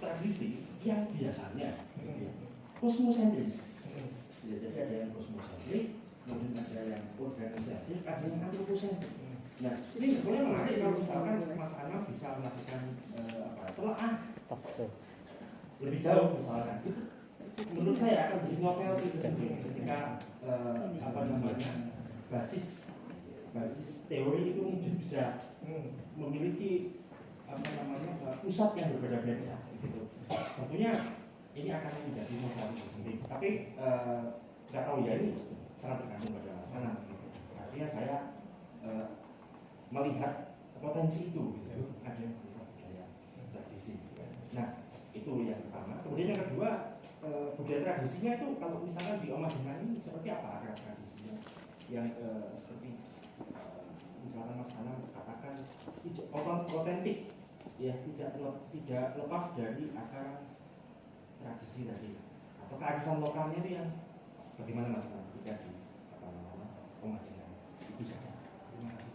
S5: tradisi yang biasanya gitu ya, kosmosentris. Ya, jadi ada yang kosmosentrik, kemudian ada yang organocentrik, ada yang antroposentrik. Nah, ini sebenarnya menarik kalau misalkan Mas Anam bisa melakukan telaah lebih jauh misalkan. Menurut saya akan jadi novel itu sendiri ketika basis teori itu mungkin bisa memiliki pusat yang berbeda-beda gitu. Tentunya ini akan menjadi novel itu sendiri. Tapi nggak tahu ya, ini sangat tergantung pada Mas Anam. Artinya saya melihat potensi itu gitu. Ada yang budaya tradisi. Nah itu yang pertama. Kemudian yang kedua, budaya tradisinya itu kalau misalnya di Omajengan ini seperti apa akar tradisinya yang seperti misalnya Mas Anam katakan otentik ya, tidak lepas dari akar tradisi tadi atau kearifan lokalnya itu yang bagaimana Mas Anam ketika di Omajengan. Itu saja. Terima kasih.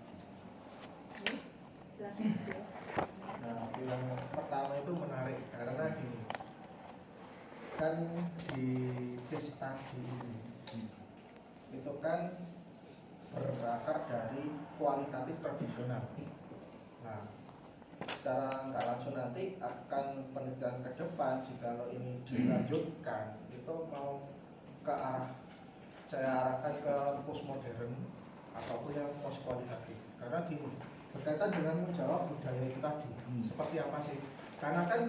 S1: Nah, yang pertama itu menarik karena gini, kan di case study ini itu kan berakar dari kualitatif tradisional. Nah, secara nggak langsung nanti akan penelitian ke depan jika ini dilanjutkan itu mau ke arah, saya arahkan ke postmodern ataupun yang post kualitatif. Karena gini, berkaitan dengan menjawab budaya itu tadi, seperti apa sih? Karena kan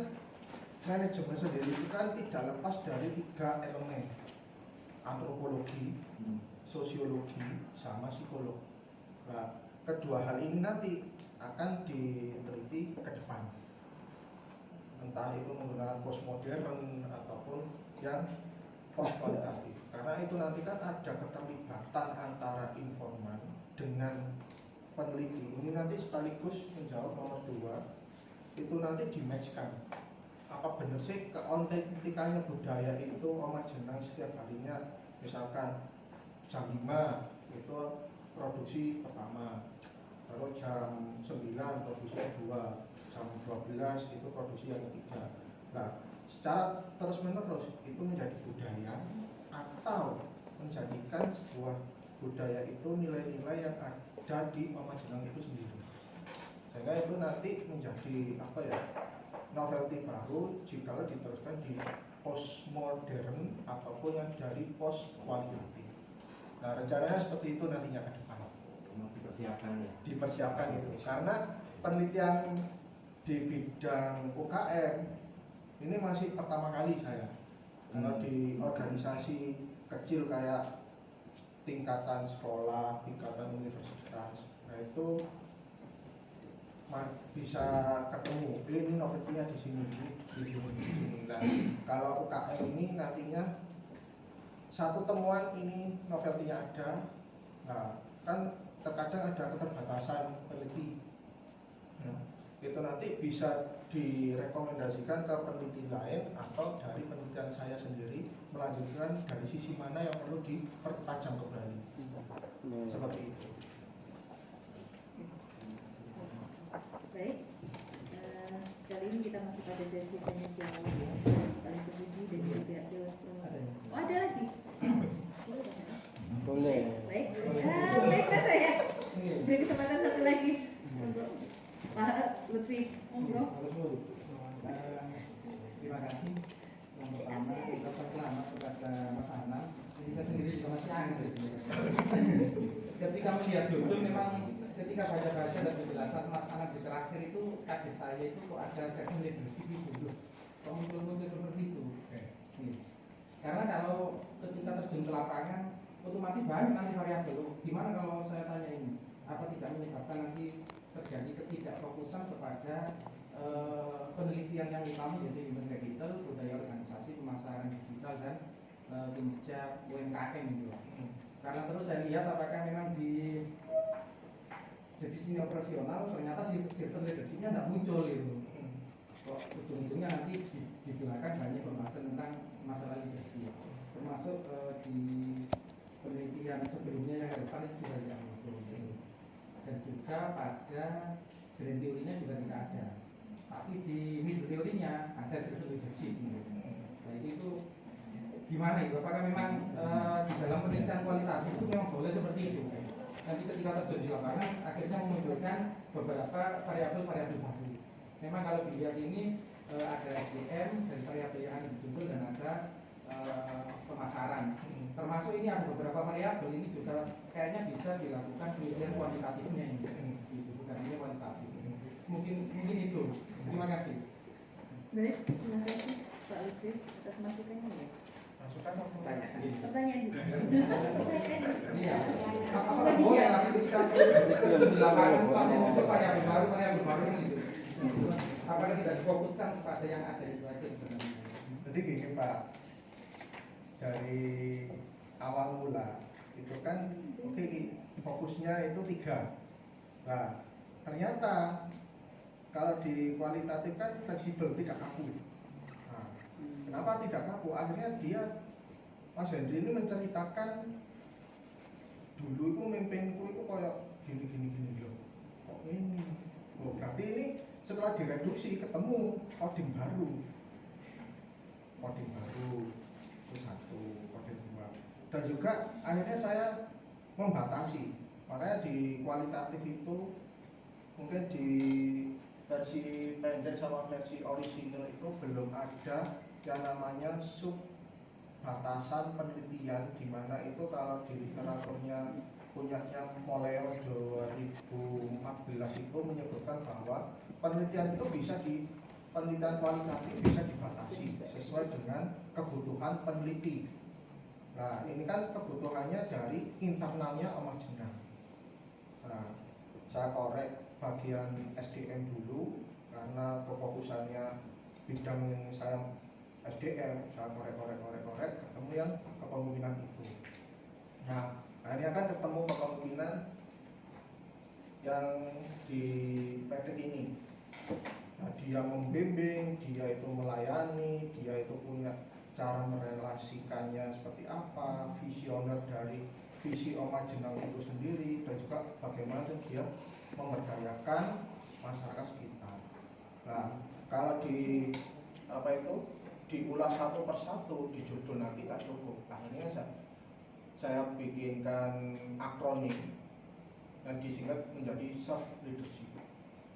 S1: manajemen sendiri itu kan tidak lepas dari 3 elemen, antropologi, sosiologi, sama psikolog. Nah, kedua hal ini nanti akan diteliti ke depan, entah itu menggunakan postmodern ataupun yang post kualitatif. Karena itu nanti kan ada keterlibatan antara informan dengan peneliti. Ini nanti sekaligus menjawab nomor 2, itu nanti di-matchkan. Apa benar sih keautentikannya budaya itu Omajenang setiap harinya, misalkan jam 5 itu produksi pertama, lalu jam 9 produksi kedua, jam 12 itu produksi yang ketiga. Nah, secara terus menerus itu menjadi budaya atau menjadikan sebuah budaya itu nilai-nilai yang ada di Omajenang itu sendiri. Sehingga itu nanti menjadi apa ya, novelty baru jika diteruskan di postmodern ataupun yang dari post kualitatif. Nah, rencananya seperti itu nantinya ke depan. Dipersiapkan itu. Karena penelitian di bidang UKM ini masih pertama kali saya. Kalau di organisasi kecil kayak tingkatan sekolah, tingkatan universitas, nah itu bisa ketemu ini novelty-nya di sini, di sini. Nah, kalau UKM ini nantinya satu temuan ini novelty-nya ada. Nah, kan terkadang ada keterbatasan peneliti. Nah, itu nanti bisa direkomendasikan ke peneliti lain atau dari penelitian saya sendiri melanjutkan dari sisi mana yang perlu dipertajam kembali. Seperti itu.
S3: Baik, kali ini kita masuk pada sesi tanya jawab paling terpuji dan juga Dewan Perwakilan. Oh, ada lagi?
S2: Boleh.
S3: Baik, baiklah saya. Beri kesempatan satu lagi untuk Pak Lutfi. Monggo.
S6: Terima kasih. Yang pertama ucapan selamat kepada Mas Anam. Jadi saya sendiri juga masih aneh. Ketika melihat judul memang ketika baca-baca dan penjelasan Mas Anam di terakhir itu kaget saya itu kok ada second leadership itu. Kok muncul-muncul seperti itu. Karena kalau ketika terjun ke lapangan otomatis banyak nanti variabel. Gimana kalau saya tanya ini? Apa tidak menyebabkan nanti terjadi ketidakfokusan kepada penelitian yang utama yaitu human capital, budaya organisasi, pemasaran digital dan kinerja UMKM gitu. Karena terus saya lihat apakah memang di divisi operasional ternyata civil leadership-nya tidak muncul gitu. Kok ujung-ujungnya nanti di belakang banyak pembahasan tentang masalah leadership, termasuk di penelitian sebelumnya yang relevan itu juga tidak muncul gitu. Dan juga pada grand teorinya juga tidak ada. Tapi di middle teorinya ada civil leadership. Nah itu gimana itu? Apakah memang di dalam penelitian kualitatif itu memang boleh seperti itu? Nanti ketika terjun di lapangan akhirnya memunculkan beberapa variabel-variabel baru. Memang kalau dilihat ini ada SDM dan variabel yang dijumpul dan ada pemasaran. Termasuk ini ada beberapa variabel ini juga kayaknya bisa dilakukan penelitian kuantitatifnya ini. Gitu, bukan hanya kualitatif. Mungkin itu. Terima kasih.
S3: Baik, terima kasih Pak Lutfi atas masukannya ya.
S1: Masukan apa pertanyaan?
S3: Pertanyaan juga.
S6: Iya. Apakah boleh nanti kita di lapangan langsung untuk variabel baru gitu? Apakah tidak difokuskan kepada yang ada itu aja sebenarnya?
S1: Jadi gini Pak, dari awal mula itu kan fokusnya itu 3. Nah ternyata kalau di kualitatif kan fleksibel, tidak kaku. Nah, kenapa tidak kaku? Akhirnya Mas Hendri ini menceritakan dulu itu mimpinku itu kayak gini loh. Kok ini? Oh, berarti ini setelah direduksi ketemu coding baru. Itu 1, coding 2. Dan juga akhirnya saya membatasi. Makanya di kualitatif itu mungkin di versi pendek sama versi orisinal itu belum ada yang namanya sub batasan penelitian, di mana itu kalau di literaturnya punyanya Moleo 2014 itu menyebutkan bahwa penelitian itu penelitian kualitatif bisa dibatasi sesuai dengan kebutuhan peneliti. Nah ini kan kebutuhannya dari internalnya Omah Jenang. Nah saya korek bagian SDM dulu karena kefokusannya bidang yang saya SDM, saya korek ketemu yang kepemimpinan itu. Nah akhirnya kan ketemu kepemimpinan yang di PT ini. Nah, dia membimbing, dia itu melayani, dia itu punya cara merelasikannya seperti apa, visioner dari visi Omah Jenang itu sendiri, dan juga bagaimana dia memberdayakan masyarakat sekitar. Nah, kalau diulas satu persatu di judul nanti tak cukup. Akhirnya saya bikinkan akronim yang disingkat menjadi self leadership.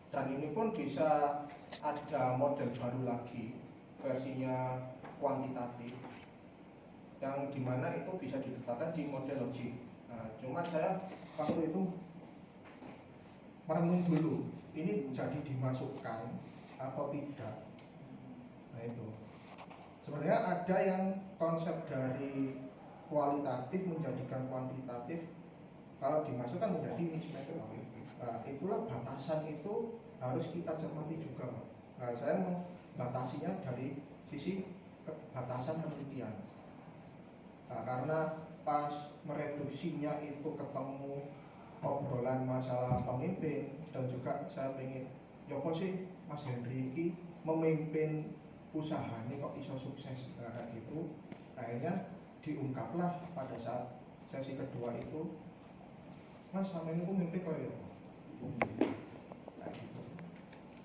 S1: Dan ini pun bisa ada model baru lagi, versinya kuantitatif, yang dimana itu bisa diletakkan di model logik. Nah, cuma saya waktu itu merenung dulu, ini jadi dimasukkan atau tidak. Nah itu sebenarnya ada yang konsep dari kualitatif menjadikan kuantitatif, kalau dimasukkan menjadi mismatch. Nah itulah batasan itu harus kita cermati juga, Pak. Nah saya membatasinya dari sisi batasan penelitian. Nah, karena pas mereduksinya itu ketemu obrolan masalah pemimpin, dan juga saya pengen ya kok sih Mas Hendri ini memimpin usaha ini kok bisa sukses kayak gitu. Akhirnya diungkaplah pada saat sesi kedua itu, Mas sama ini aku mimpi kok ya kayak gitu.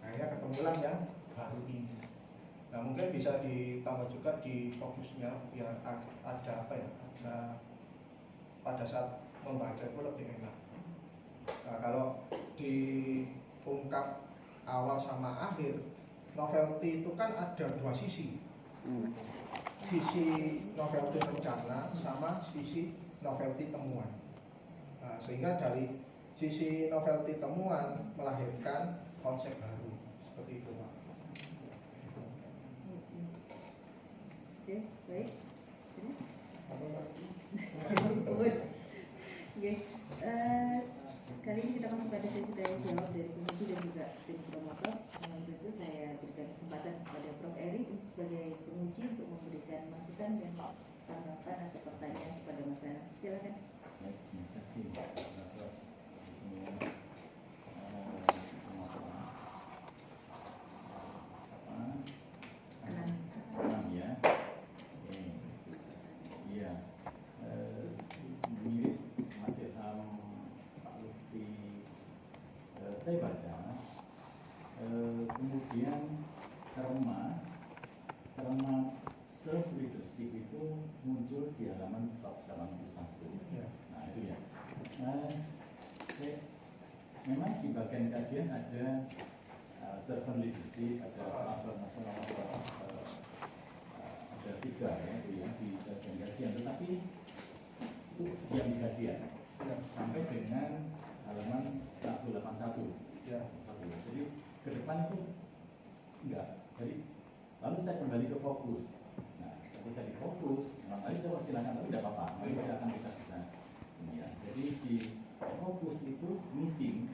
S1: akhirnya ketemulah yang baru ini. Nah mungkin bisa ditambah juga di fokusnya biar ada apa ya, ada pada saat membaca itu lebih enak. Nah kalau diungkap awal sama akhir, novelty itu kan ada dua sisi. Sisi novelty rencana sama sisi novelty temuan. Nah, sehingga dari sisi novelty temuan melahirkan konsep baru seperti itu, Pak.
S3: Oke, baik.
S1: Apa, Pak?
S3: Oke, kali ini kita masuk pada sesi tanya jawab dari penguji dan juga tim promotor. Tentu saya berikan kesempatan kepada Prof. Eri sebagai penguji untuk memberikan masukan dan tanggapan atau pertanyaan kepada Mas Anam. Silakan.
S7: Baik, terima kasih Pak semua Anam ya. Iya, mirip Mas Ilham, Pak Lutfi. Saya baca, kemudian terma self leadership itu muncul di halaman 181.
S1: Ya.
S7: Nah itu ya. Memang di bagian kajian ada servant leadership, ada transformational, ada 3 ya itu ya di bagian kajian. Tetapi itu siap di kajian sampai dengan halaman 181.
S1: Ya.
S7: Jadi ke depan itu enggak. Jadi lalu saya kembali ke fokus. Nah, ketika di fokus, tadi saya silakan, tapi tidak apa-apa. Mari silakan kita bisa ini ya. Jadi di fokus itu missing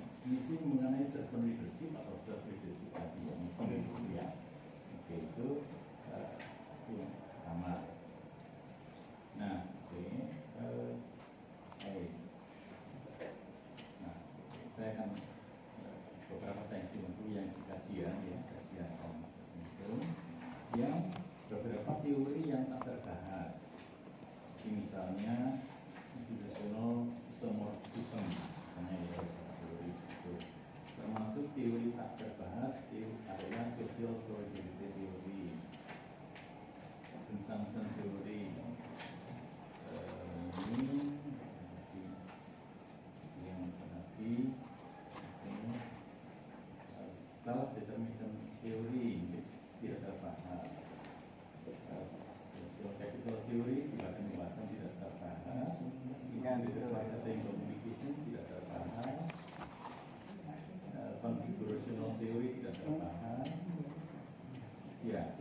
S7: mengenai servant leadership atau self leadership tadi ya, missing itu ya. Oke, itu yang pertama. Nah, oke. Nah, saya akan beberapa seksi dulu yang kajian ya, kajian itu yang beberapa teori yang tak terbahas. Misalnya institutional isomorphism, misalnya ya teori itu, termasuk teori tak terbahas adalah social solidarity theory, consumption theory. Ini yang tadi ini self determinism theory tidak terbahas. Social capital theory tidak pembahasan tidak terbahas. Integrated marketing communication tidak terbahas. Configurational theory tidak terbahas. Ya,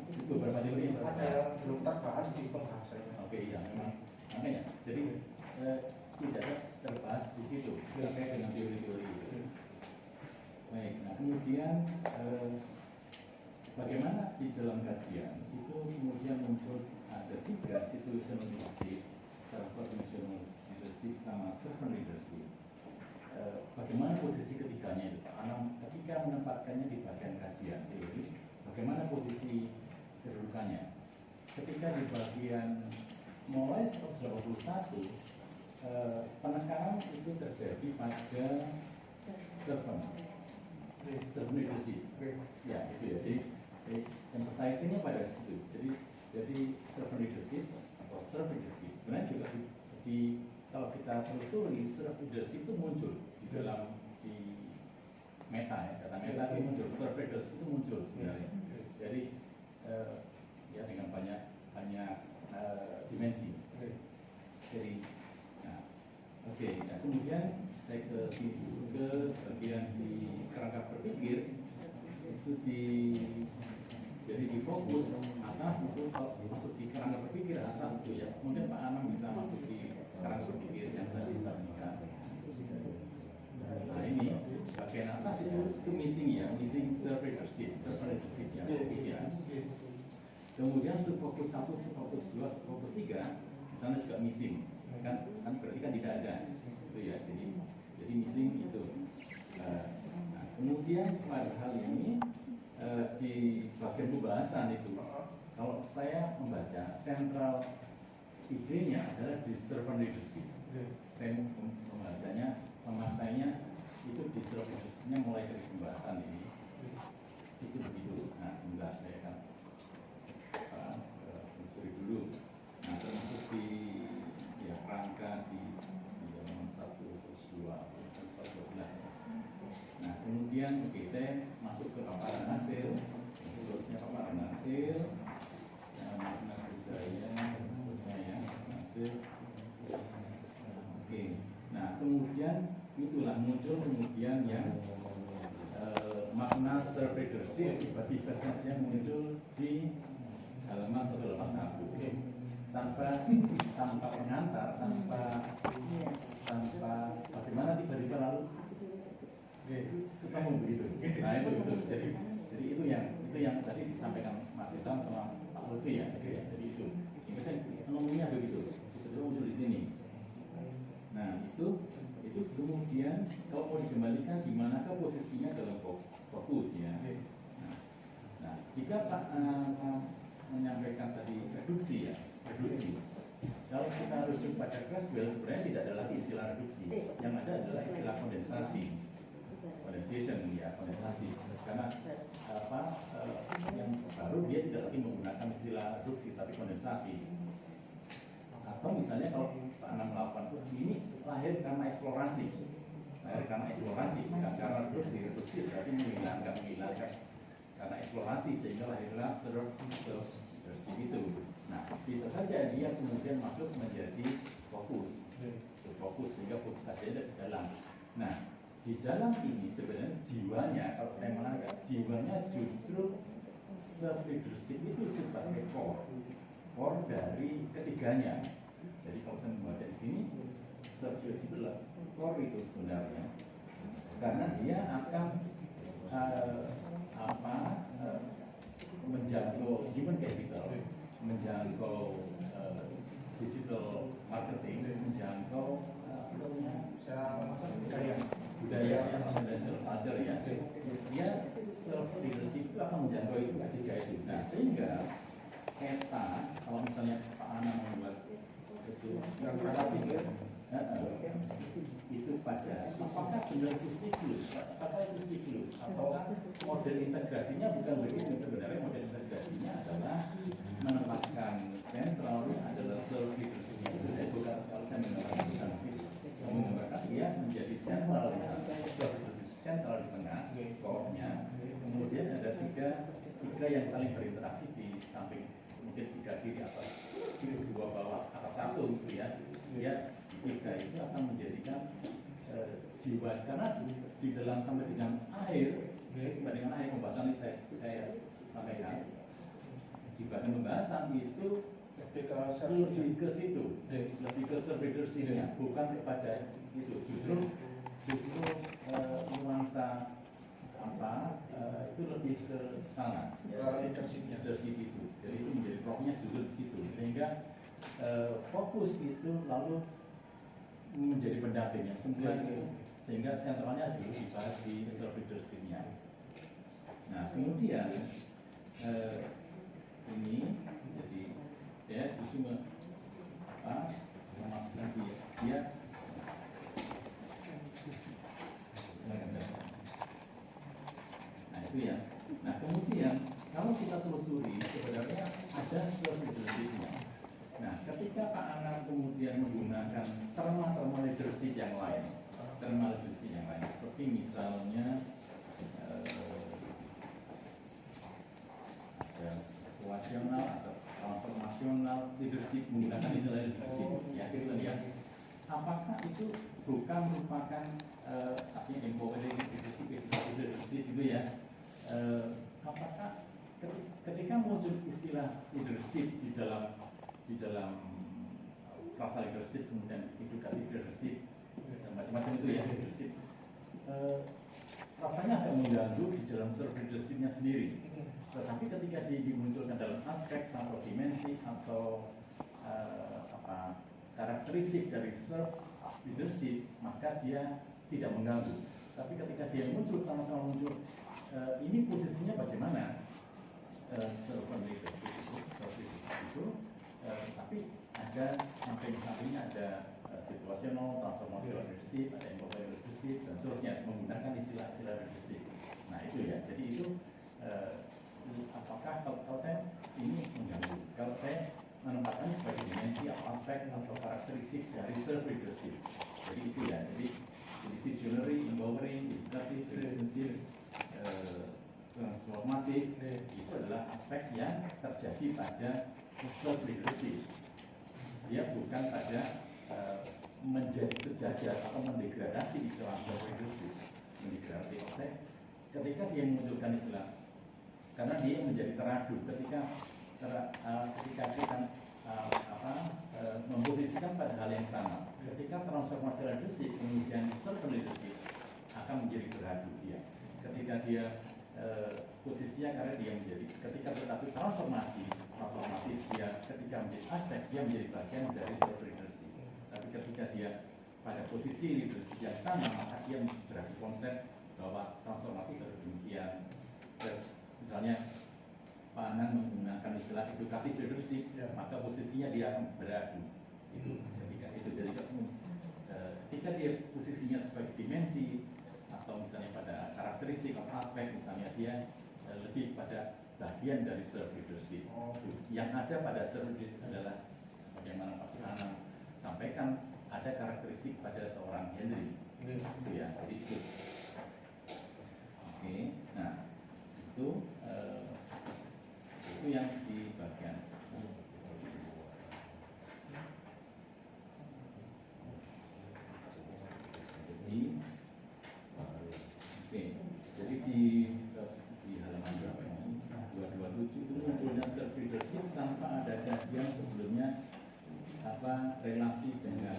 S7: itu beberapa teori yang
S1: Ada yang belum terbahas di pembahasannya.
S7: Oke, iya memang makanya. Jadi tidak terbahas di situ terkait dengan teori-teori itu. Baik, nah kemudian bagaimana di dalam kajian itu kemudian muncul ada 3 situational leadership, transformational leadership, sama servant leadership. Bagaimana posisi ketiganya itu Pak Anam ketika menempatkannya di bagian kajian teori, bagaimana posisi kedudukannya? Ketika di bagian mulai 181 penekanan itu terjadi pada servant leadership. Ya, itu ya. Jadi emphasizing-nya pada situ. Jadi servant leadership atau servant leadership sebenarnya juga kalau kita telusuri servant leadership itu muncul di dalam di meta ya, kata meta itu muncul, servant leadership itu muncul sebenarnya. Jadi ya dengan banyak dimensi. Jadi, nah, oke. Nah kemudian saya ke bagian di kerangka berpikir itu jadi di fokus atas itu kalau masuk di kerangka berpikir atas itu ya mungkin Pak Anam bisa masuk di kerangka berpikir yang tadi saya sampaikan. Nah ini bagian atas itu missing self leadership ya. Kemudian subfokus 1, subfokus 2, subfokus 3 di sana juga missing kan berarti kan tidak ada itu ya. Jadi missing itu. Nah, kemudian pada hal ini di bagian pembahasan itu kalau saya membaca sentral idenya adalah di servant leadership. Saya membacanya pematainya itu di servant leadershipnya mulai dari pembahasan ini Itu begitu. Nah, sebentar saya akan mencuri dulu. Nah, termasuk di ya rangka di halaman 1 terus 2 terus 12. Nah, kemudian oke, saya masuk ke paparan hasil. Seterusnya paparan hasil, makna budaya dan seterusnya ya, hasil. Oke. Nah, kemudian itulah muncul kemudian yang makna self-readership tiba-tiba saja muncul di halaman 181 tanpa pengantar, tanpa bagaimana tiba-tiba lalu ketemu begitu. Nah itu jadi itu yang tadi disampaikan Mas Islam sama Pak Lutfi ya. Jadi itu anomalinya begitu, itu muncul di sini. Nah itu kemudian kalau mau dikembalikan di manakah posisinya dalam fokus ya. Nah jika Pak menyampaikan tadi reduksi. Kalau kita rujuk pada Creswell sebenarnya tidak ada lagi istilah reduksi, yang ada adalah istilah kondensasi, kondensasi. Karena yang baru dia tidak lagi menggunakan istilah reduksi tapi kondensasi. Atau misalnya kalau Pak Anam melakukan ini lahir karena eksplorasi, bukan karena reduksi berarti menghilangkan karena eksplorasi sehingga lahirlah self-reduksi itu. Nah, bisa saja dia kemudian masuk menjadi fokus sehingga fokus saja di dalam. Nah, di dalam ini sebenarnya jiwanya, kalau saya menangkap jiwanya justru self-leadership itu sebagai core dari ketiganya. Jadi kalau saya membaca di sini, self-leadership adalah core itu sebenarnya, karena dia akan menjangkau human capital, menjangkau digital marketing, menjangkau budaya international culture ya. Dia self leadership itu akan menjangkau itu ketiga itu. Nah sehingga kalau misalnya Pak Anam membuat itu yang itu pada apakah benar itu siklus, apakah model integrasinya bukan begitu. Sebenarnya model integrasinya adalah menempatkan sentralnya adalah self leadership. Itu saya bukan sekali saya menggambarkan dia menjadi sentral di tengah core-nya. Kemudian ada tiga yang saling berinteraksi di samping, mungkin 3 kiri atas, kiri 2 bawah, atas 1 gitu ya. Dia tiga itu akan menjadikan jiwa, karena di dalam sampai dengan akhir pembahasan ini saya sampaikan di bagian pembahasan itu lebih ke situ, lebih ke self-leadership-nya, bukan kepada itu. Justru nuansa itu lebih ke sana, leadership itu. Jadi itu menjadi profnya justru di situ, sehingga fokus itu lalu menjadi pendamping yang semula itu, sehingga sentralnya dulu dibahas di self-leadership-nya. Nah kemudian ini jadi saya justru memasukkan dia nah itu ya. Nah kemudian kalau kita telusuri sebenarnya ada self-leadership-nya. Nah ketika Pak Anam kemudian menggunakan terma leadership yang lain, seperti misalnya situasional atau transformasional leadership, menggunakan istilah leadership ya gitu ya. Apakah itu bukan merupakan artinya empowering leadership itu ya? Apakah ketika muncul istilah leadership di dalam frasa leadership, kemudian educative leadership dan macam-macam itu ya leadership, rasanya agak mengganggu di dalam self leadership-nya sendiri. Tetapi ketika dimunculkan dalam aspek atau dimensi atau karakteristik dari self leadership, maka dia tidak mengganggu. Tapi ketika dia muncul sama-sama muncul, ini posisinya bagaimana? Self leadership itu, tapi ada samping-sampingnya ada situasional, transformational leadership, ada empowering leadership dan seterusnya, menggunakan istilah-istilah leadership. Nah itu ya, jadi itu apakah kalau saya ini mengganggu, kalau saya menempatkan sebagai dimensi atau aspek atau karakteristik dari self-leadership. Jadi itu ya, jadi visionary, empowering, educative, relationship, transformatif, itu adalah aspek yang terjadi pada self-leadership. Dia bukan pada menjadi sejajar atau mendegradasi istilah self-leadership. Mendegradasi aspek ketika dia memunculkan istilah, karena dia menjadi teradu ketika kita memposisikan pada hal yang sama. Ketika transformasi leadership kemudian servant leadership akan menjadi teradu dia. Ketika dia posisinya karena dia menjadi ketika tetapi transformasi dia ketika menjadi aspek dia menjadi bagian dari servant leadership. Tapi ketika dia pada posisi leadership yang sama maka dia berarti konsep bahwa transformasi harus demikian. Terus misalnya Pak Anang menggunakan istilah educative leadership, maka posisinya dia akan beradu. Itu ketika itu jadi ketika dia posisinya sebagai dimensi atau misalnya pada karakteristik atau aspek, misalnya dia lebih pada bagian dari servant leadership. Yang ada pada servant leadership adalah bagaimana Pak Anang sampaikan ada karakteristik pada seorang Henry. Itu ya, jadi itu. Oke, nah itu yang di bagian jadi di halaman berapa ini 227 itu munculnya self leadership tanpa ada kajian sebelumnya relasi dengan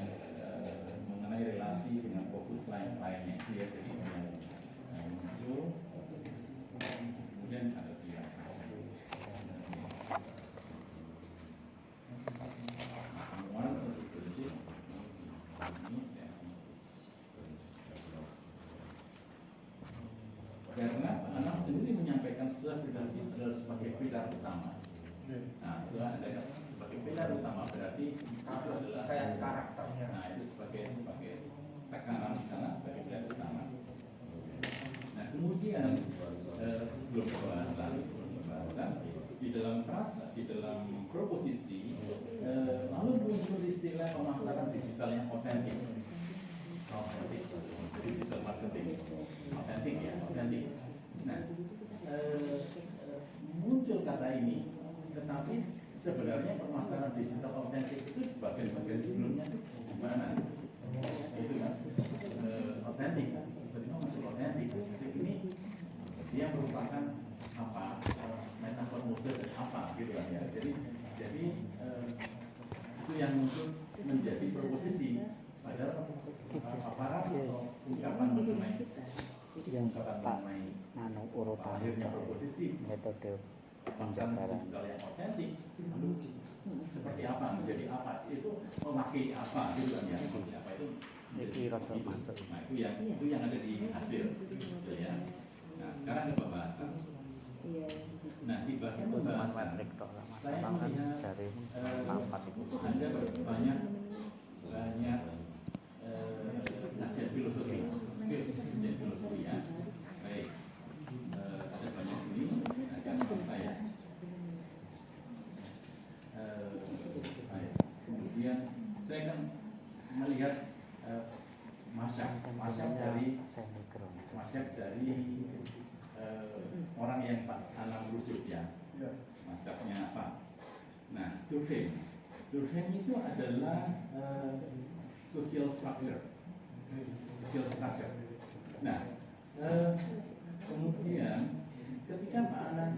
S7: mengenai relasi dengan fokus lainnya dia jadi muncul kemudian ada karena anak sendiri menyampaikan self-leadership adalah sebagai pilar utama. Nah, itu ada sebagai pilar utama berarti itu adalah
S1: kayak karakternya.
S7: Nah, itu sebagai tekanan di sana sebagai pilar utama. Nah, kemudian sebelum pembahasan di dalam frasa, di dalam proposisi lalu muncul istilah pemasaran digital yang otentik. Digital marketing otentik. Nah, muncul kata ini, tetapi sebenarnya pemasaran digital otentik itu bagian-bagian sebelumnya itu gimana? Itu kan otentik, bagaimana masuk otentik? Ini dia merupakan apa? Metafor musuh dan apa gitu kan ya. Jadi itu yang muncul menjadi proposisi padahal aparat atau ungkapan mengenai akhirnya proposisi
S2: metode
S7: penjabaran yang otentik lalu seperti apa menjadi apa itu memakai apa gitu kan ya seperti apa itu masuk. Nah itu yang ada di hasil gitu ya. Nah sekarang ke pembahasan. Nah di bagian pembahasan saya melihat ada banyak kajian filosofi ya. Baik, ada banyak ini ajaran saya. Baik. Kemudian saya akan melihat masyarakat dari orang yang Pak Anang rujuk ya. Masyarakatnya apa? Nah, Durkheim itu adalah social structure. Nah, kemudian ketika Pak Anang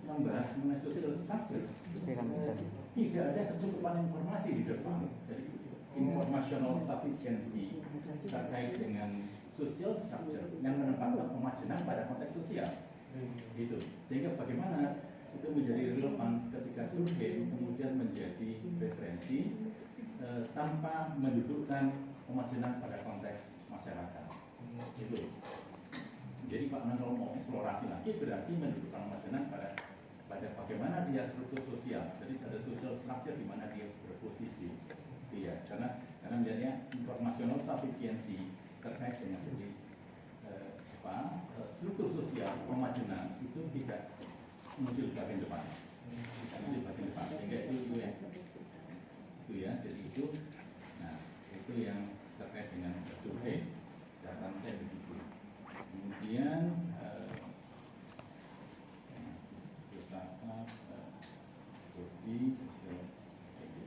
S7: membahas mengenai social structure, tidak ada kecukupan informasi di depan. Jadi informational sufficiency terkait dengan social structure yang menempatkan pemajanan pada konteks sosial. Itu sehingga bagaimana itu menjadi relevan ketika Durkheim kemudian menjadi referensi tanpa mendudukkan pemajanan pada konteks masyarakat. Itu. Jadi Pak Anang kalau mau eksplorasi lagi berarti mendudukkan pemajanan pada bagaimana dia struktur sosial. Jadi ada social structure di mana dia berposisi. Iya, karena melihatnya informational sufficiency terkait dengan jadi struktur sosial pemajunan itu tidak muncul di bagian depan, tidak muncul di bagian depan, sehingga itu ya, jadi itu, nah itu yang terkait dengan survei, catatan saya begitu. Kemudian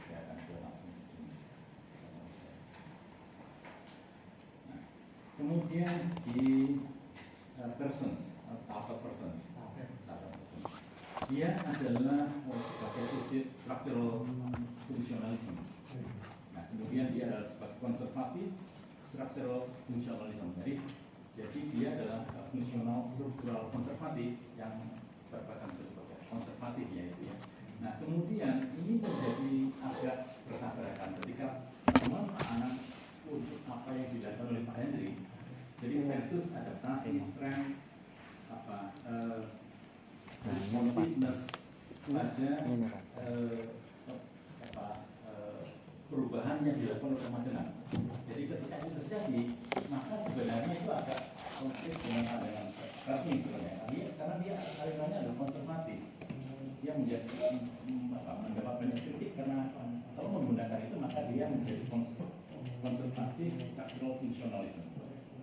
S7: saya akan langsung di sini. Nah, kemudian di persons atau persons, dia adalah sebagai structural functionalism. Nah, kemudian dia adalah sebagai konservatif structural functionalism. Jadi dia adalah fungsional struktural konservatif yang berbagai konservatif ya itu ya. Nah, kemudian ini menjadi agak bertabrakan ketika teman anak untuk apa yang dilakukan oleh Pak Henry, jadi versus adaptasi tren responsiveness pada perubahan yang dilakukan oleh pemajanan. Jadi ketika itu terjadi, maka sebenarnya itu agak konflik dengan pandangan Pershing sebenarnya, karena dia alirannya adalah konservatif. Dia menjadi mendapat banyak kritik karena kalau menggunakan itu maka dia menjadi konservatif structural functionalism.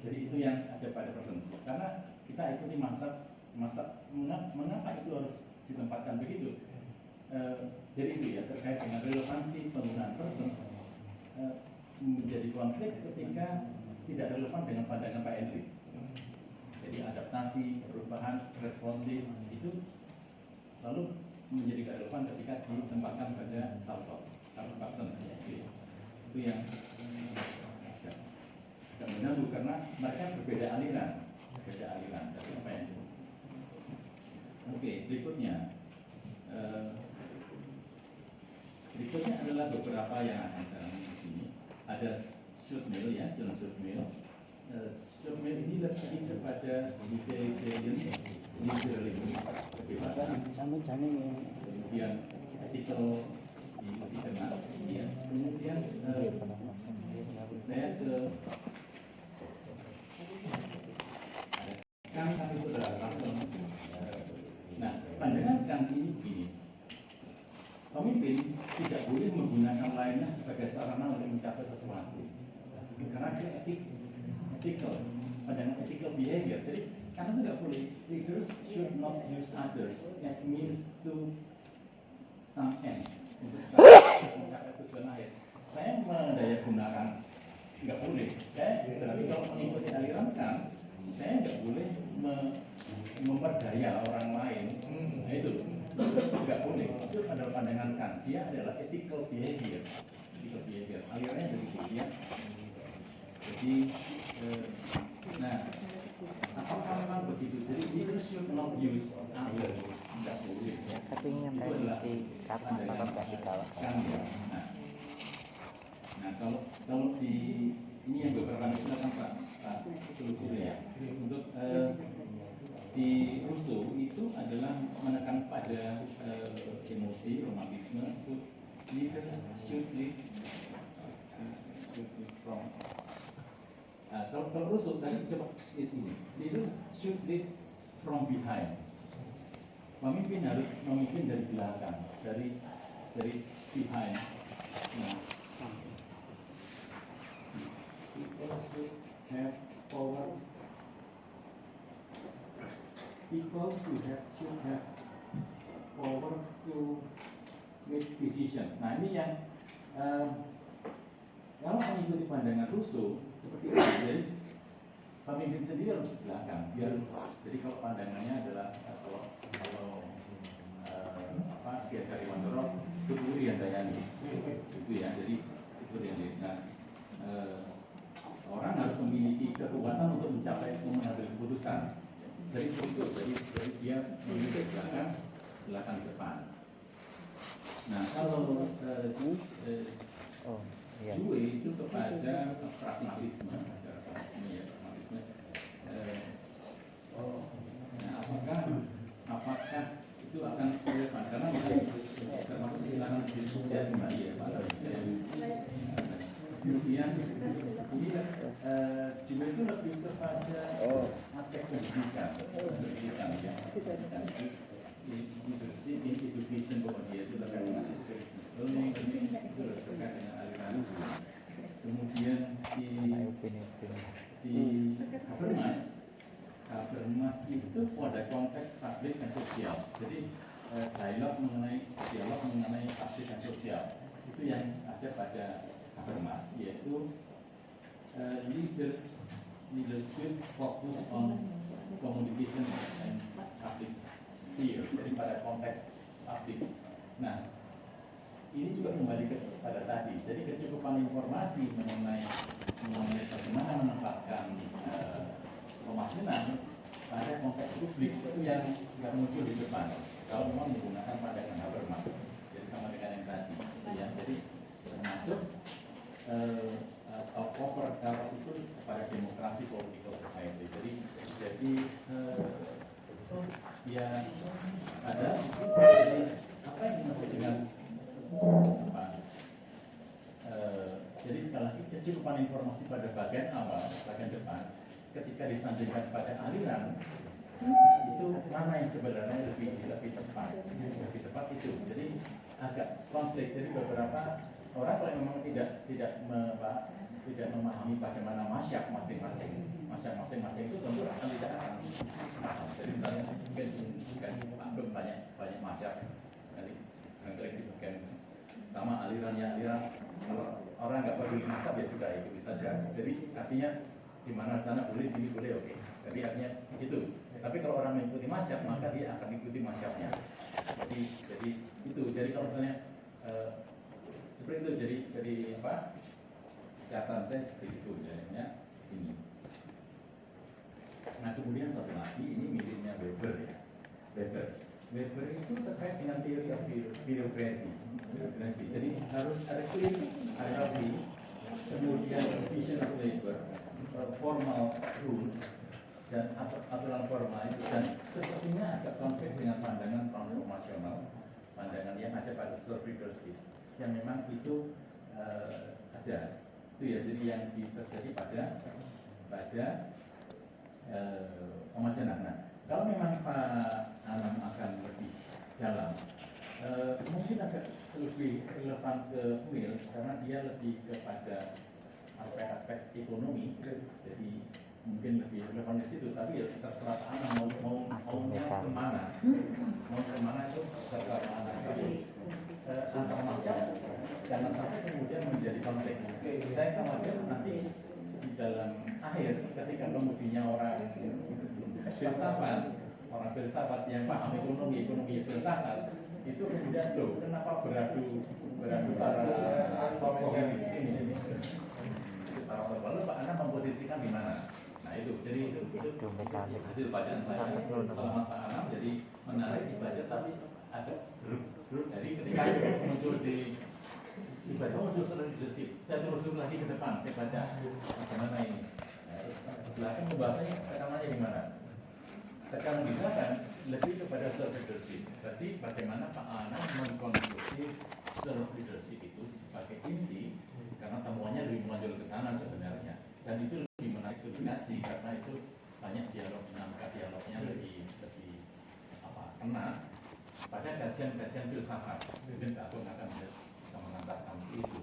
S7: Jadi itu yang ada pada persons. Karena kita ikuti mengapa itu harus ditempatkan begitu. Jadi itu ya terkait dengan relevansi penggunaan persons menjadi konflik ketika tidak relevan dengan pandangan Pak Henry. Jadi adaptasi, perubahan, responsif itu lalu menjadi tidak relevan ketika ditempatkan pada talk persons. Itu yang agak mengganggu karena mereka berbeda aliran dari apa yang itu. Oke, berikutnya adalah beberapa yang akan sekarang di sini. Ada short mail ya, John short mail. Short mail ini lebih kepada liberalism, kebebasan, kemudian ethical di tengah, ya. Kemudian saya ke Kant itu adalah langsung. Nah, pandangan Kant ini begini. Pemimpin tidak boleh menggunakan lainnya sebagai sarana untuk mencapai sesuatu, karena dia ethical, pandangan ethical behavior. Jadi karena tidak boleh, leaders should not use others as means to some ends untuk mencapai tujuan akhir. Saya mendaya gunakan nggak boleh. Tapi kalau mengikuti aliran Kant, saya nggak boleh memperdaya orang lain. Nah itu nggak boleh. Itu adalah pandangan Kant. Dia adalah ethical behavior. Alirannya begitu ya. Jadi, nah, apakah memang begitu? Jadi leaders should not use others. Nggak boleh.
S2: Tapi yang
S7: itu adalah pandangan Kant. Nah, kalau di ini yang beberapa silakan Pak telusuri ya. Untuk di Rousseau itu adalah menekan pada emosi, romantisme itu leader should lead from. Kalau Rousseau tadi coba ini, leader should lead from behind. Pemimpin harus memimpin dari belakang, dari behind. Nah, people should have power to make decision. Nah ini yang kalau mengikuti pandangan Rousseau seperti itu, jadi pemimpin sendiri harus di belakang. Dia harus, jadi kalau pandangannya adalah dia cari Wandorov, itu yang Dayani, itu ya. Jadi itu yang orang harus memiliki kekuatan untuk mengambil keputusan. Jadi itu, jadi dia memiliki belakang depan. Nah kalau Dewey itu kepada pragmatisme, nah, apakah itu akan relevan? Karena termasuk silakan diskusi kembali ya Pak. Kemudian ini Juga itu lebih kepada aspek pendidikan ya. Leadership in education kemudian itu terkait dengan spiritual learning, itu terkait dengan aliran. Kemudian di Habermas itu pada konteks publik dan sosial. Jadi dialog mengenai publik dan sosial itu yang ada pada Habermas, yaitu leadership focus on communication and public sphere, jadi pada konteks publik. Nah, ini juga kembali kepada tadi. Jadi kecukupan informasi mengenai bagaimana menempatkan pemahaman pada konteks publik itu yang muncul di depan. Kalau memang menggunakan pandangan Habermas, jadi sama dengan yang tadi. Ya, jadi termasuk over itu kepada demokrasi political society. Jadi ya ada jadi apa yang dimaksud dengan apa? Jadi sekali lagi kecukupan informasi pada bagian awal, bagian depan, ketika disandingkan pada aliran itu mana yang sebenarnya lebih tepat itu. Jadi agak konflik. Jadi beberapa orang kalau memang tidak memahami bagaimana masyarakat masing-masing itu tentu akan tidak akan paham. Jadi misalnya mungkin belum banyak masyarakat nanti di bagian sama aliran kalau orang nggak peduli masyarakat ya sudah itu saja. Jadi artinya di mana sana boleh, sini boleh, oke. Jadi artinya itu. Tapi kalau orang mengikuti masyarakat maka dia akan mengikuti masyarakatnya. Jadi itu. Jadi kalau misalnya seperti itu, jadi apa? Catatan saya seperti itu jadinya sini. Nah kemudian satu lagi ini miliknya Weber ya. Weber itu terkait dengan teori of birokrasi. Jadi harus ada clear hierarchy, kemudian vision of labor, formal rules dan aturan formal itu, dan sepertinya agak konflik dengan pandangan transformasional, pandangan yang ada pada self leadership yang memang itu ada itu ya. Jadi yang terjadi pada pemajanan. Nah, kalau memang Pak Anam akan lebih dalam, mungkin agak lebih relevan ke Mills karena dia lebih kepada aspek-aspek ekonomi, jadi mungkin lebih relevan di situ. Tapi ya terserah Pak Anam mau kemana itu terserah Pak Anam. Tapi antar masyarakat jangan sampai kemudian menjadi konflik. Saya khawatir nanti di dalam akhir ketika memujinya orang filsafat yang paham ekonomi filsafat itu kemudian loh kenapa beradu para tokoh yang di sini para tokoh. Lalu Pak Anam memposisikan di mana? Nah itu jadi itu hasil bacaan saya selama Pak Anam, jadi menarik dibaca tapi agak jadi ketika muncul tiba-tiba muncul leadership, saya telusur lagi ke depan, saya baca bagaimana ini. Terus belakang bahasanya namanya gimana? Sekarang bisa kan lebih kepada self leadership. Berarti bagaimana Pak Anam mengkonstruksi self leadership itu sebagai inti, karena temuannya lebih menonjol ke sana sebenarnya. Dan itu lebih menarik untuk dikaji karena itu banyak dialognya lebih kena pada kajian filsafat. Mungkin Pak Agung akan bisa mengantarkan itu.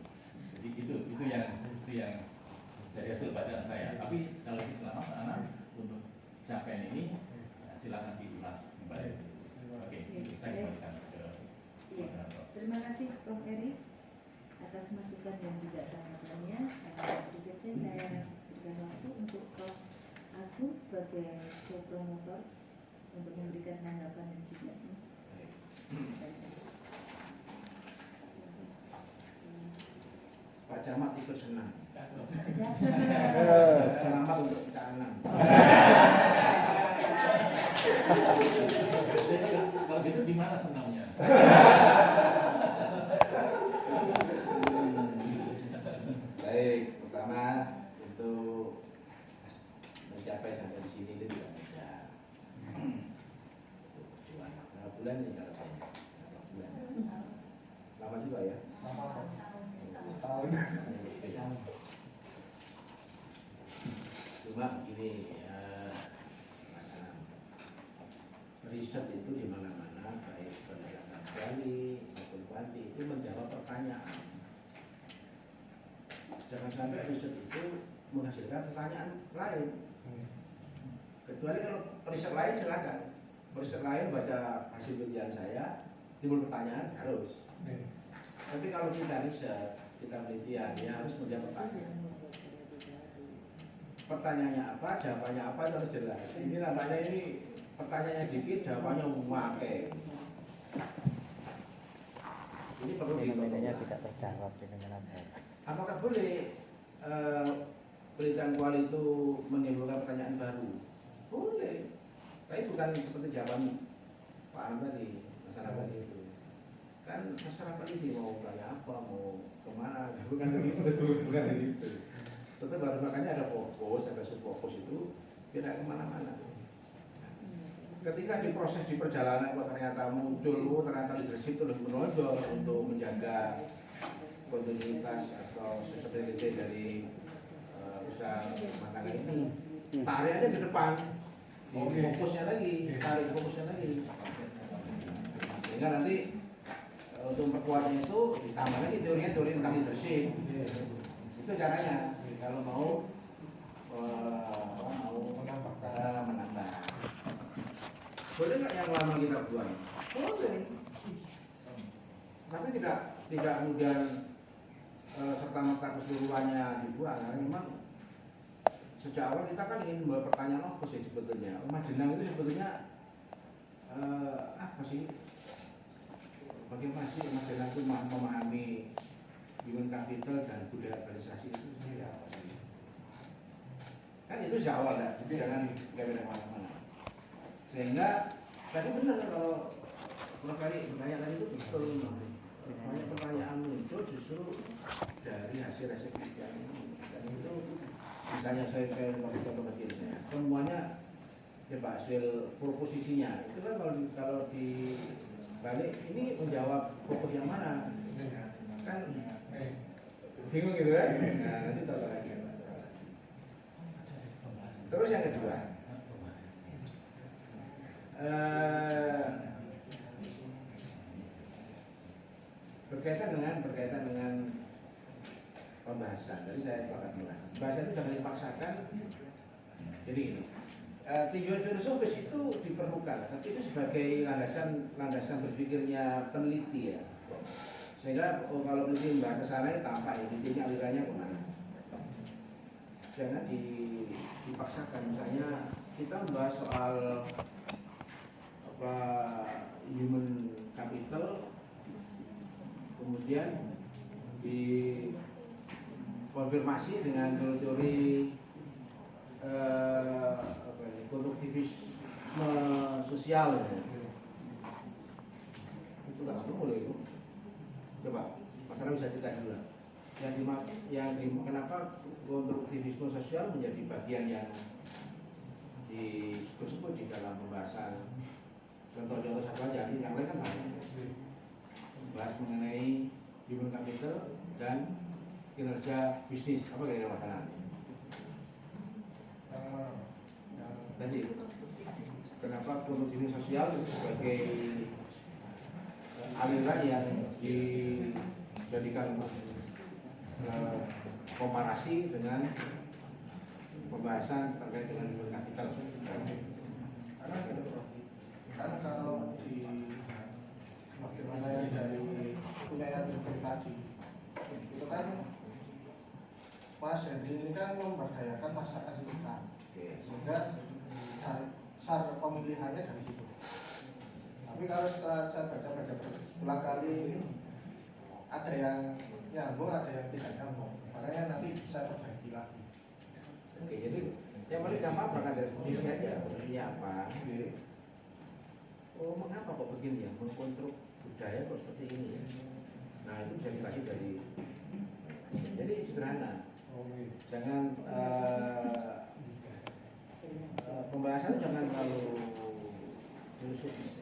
S7: Jadi itu yang dari hasil bacaan saya. Tapi sekali lagi selamat Pak Anam untuk capaian ini. Silakan diulas kembali. Oke, saya kembalikan ke
S3: terima kasih Prof. Eri atas masukan dan juga tanggapannya. Berikutnya saya berikan waktu untuk Prof. Agung sebagai co-promotor untuk memberikan tanggapan dan juga
S1: Pak Camat ikut senang. Selamat untuk Pak Anam.
S7: Kalau gitu di mana senangnya?
S8: Baik, pertama untuk mencapai sampai di sini itu tidak mudah. Berapa bulan ini cara bulan? Lama juga ya?
S1: Setahun.
S8: cuma begini Mas Anam, riset itu di mana-mana baik pendekatan kuali maupun kuanti itu menjawab pertanyaan. Jangan sampai riset itu menghasilkan pertanyaan lain. Kecuali kalau riset lain silakan. Riset lain baca hasil penelitian saya timbul pertanyaan harus. Tapi kalau kita riset, kita penelitian, ya harus menjawab pertanyaan. Pertanyaannya apa, jawabannya apa itu harus jelas. Ini namanya ini pertanyaannya dikit, jawabannya memakai. Ini perlu
S2: Fenomena
S8: ditonton.
S2: tidak terjawab fenomena baru.
S8: Apakah boleh penelitian kuali itu menimbulkan pertanyaan baru? Boleh. Tapi bukan seperti jawaban Pak Anam tadi, masyarakat tadi itu. Kan masyarakat ini mau tanya apa, mau kemana, bukan dari itu, bukan dari itu. Tetap baru makanya ada fokus, ada subfokus itu tidak kemana-mana. Ketika diproses di perjalanan kok ternyata muncul, ternyata leadership itu lebih menonjol untuk menjaga kontinuitas atau sustainability dari usaha rumah tangga ini, tarik aja ke depan, fokusnya lagi, tarik fokusnya lagi, sehingga nanti untuk memperkuatnya itu ditambah lagi teori tentang leadership. Itu caranya kalau mau menambah. Boleh nggak yang lama kita buang? Boleh. Tapi tidak kemudian serta-merta keseluruhannya dibuang. Karena memang sejak awal kita kan ingin membawa pertanyaan apa sih sebetulnya. Rumah jenang itu sebetulnya apa sih? Bagaimana sih Rumah Jenang itu memahami human capital dan budaya organisasi itu seperti apa sih? Kan itu sejak awal ya, jadi jangan beda mana-mana. Sehingga tadi benar kalau kali bertanya tadi itu betul. Banyak pertanyaan muncul justru dari hasil-hasil penelitian ini. Dan itu misalnya saya contoh kecilnya, semuanya coba hasil proposisinya itu kan kalau di balik ini menjawab fokus yang mana kan bingung gitu kan. Nah nanti tahu lagi. Terus yang kedua berkaitan dengan pembahasan. Tadi saya sepakat pembahasan itu jangan dipaksakan. Jadi ini tinjauan filosofis itu diperlukan, tapi itu sebagai landasan berpikirnya peneliti ya. Sehingga kalau peneliti membahas ke sana tampak intinya alirannya kemana. Jangan dipaksakan. Misalnya kita membahas soal human capital, kemudian dikonfirmasi dengan teori-teori konstruktivisme sosial ya. Itu nggak boleh itu. Coba masyarakat bisa cerita dulu. Kenapa konstruktivisme sosial menjadi bagian yang disebut di dalam pembahasan. Contoh-contoh satu aja, yang lain kan banyak. Bahas mengenai human capital dan kinerja bisnis, apa kira-kira makanan? Tadi, kenapa konstruktivisme sosial sebagai aliran yang dijadikan komparasi dengan pembahasan terkait dengan human capital?
S1: Karena kalau di bagaimana yang dari punya tadi itu kan Mas Henry ini kan memberdayakan masyarakat sekitar, sehingga sar pemilihannya dari situ. Tapi kalau setelah saya baca berulang kali ada yang nyambung, ada yang tidak nyambung, makanya nanti saya perbaiki lagi.
S8: Oke, jadi yang paling gampang berangkat dari posisi aja, posisinya apa? Oh, mengapa kok begini ya? Mengkonstruk budaya kok seperti ini ya? Nah, itu bisa dibagi dari. Jadi sederhana. Jangan pembahasan jangan terlalu filosofis.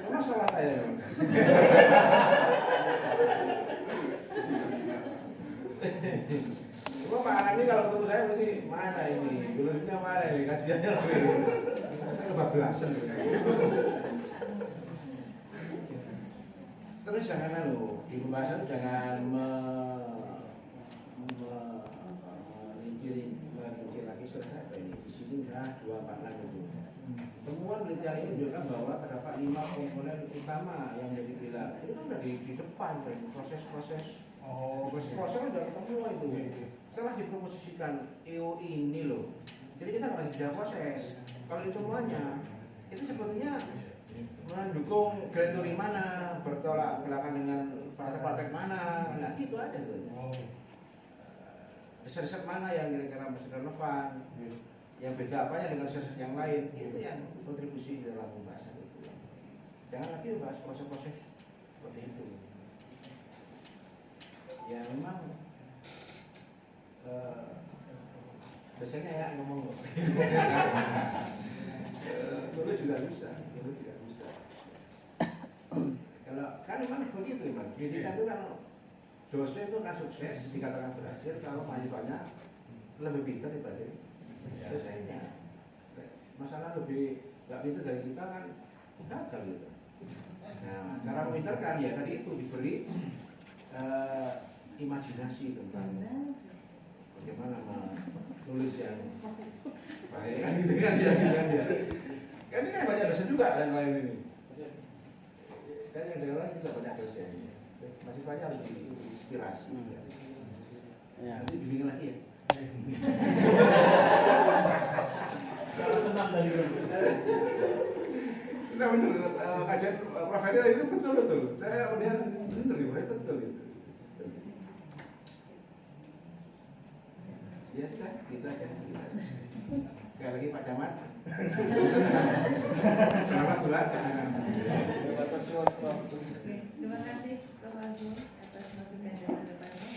S8: Memang salah saya. Cuma Pak Anang ini kalau ketemu saya pasti mana ini, dulunya mana ini, kajiannya lebih kebablasan. Terus jangan di pembahasan jangan merinci lagi selesai apa ini. Di sini sudah 246 itu. Temuan penelitian ini menunjukkan bahwa terdapat 5 komponen utama yang menjadi pilar. Ini kan udah di depan, proses-proses sudah ketemu itu. Setelah diproposisikan EO ini loh. Jadi kita nggak lagi bicara proses. Kalau itu semuanya, itu sebetulnya mendukung grand teori mana, bertolak belakang dengan praktek-praktek mana, nah gitu aja tuh. Riset-riset mana yang kira-kira masih relevan, yang beda apanya dengan riset yang lain, itu yang kontribusi dalam pembahasan itu. Jangan lagi bahas proses-proses seperti itu. Ya memang biasanya ya ngomong tulis juga bisa. Kalau kan memang begitu Mas, pendidikan itu kan dosen itu kan sukses dikatakan berhasil kalau mahasiswanya lebih pintar dibanding dosennya. Masalah lebih nggak pintar dari kita kan gagal gitu. Nah, cara memintarkan ya tadi itu diberi imajinasi tentang bagaimana menulis yang baik kan gitu kan ya. Kan ini kan banyak dosen juga yang lain ini. Kan yang dari lain juga banyak dosen. Masih banyak harus diinspirasi. Ya. Nanti bimbing lagi ya.
S4: Kalau senang dari dulu.
S8: Nah benar, kajian Prof. Hadi itu betul. Saya melihat benar, betul itu. Ya kita akan sekali lagi Pak Camat. Selamat bulan.
S3: Terima kasih Prof. Agung atas masukan dan tanggapannya.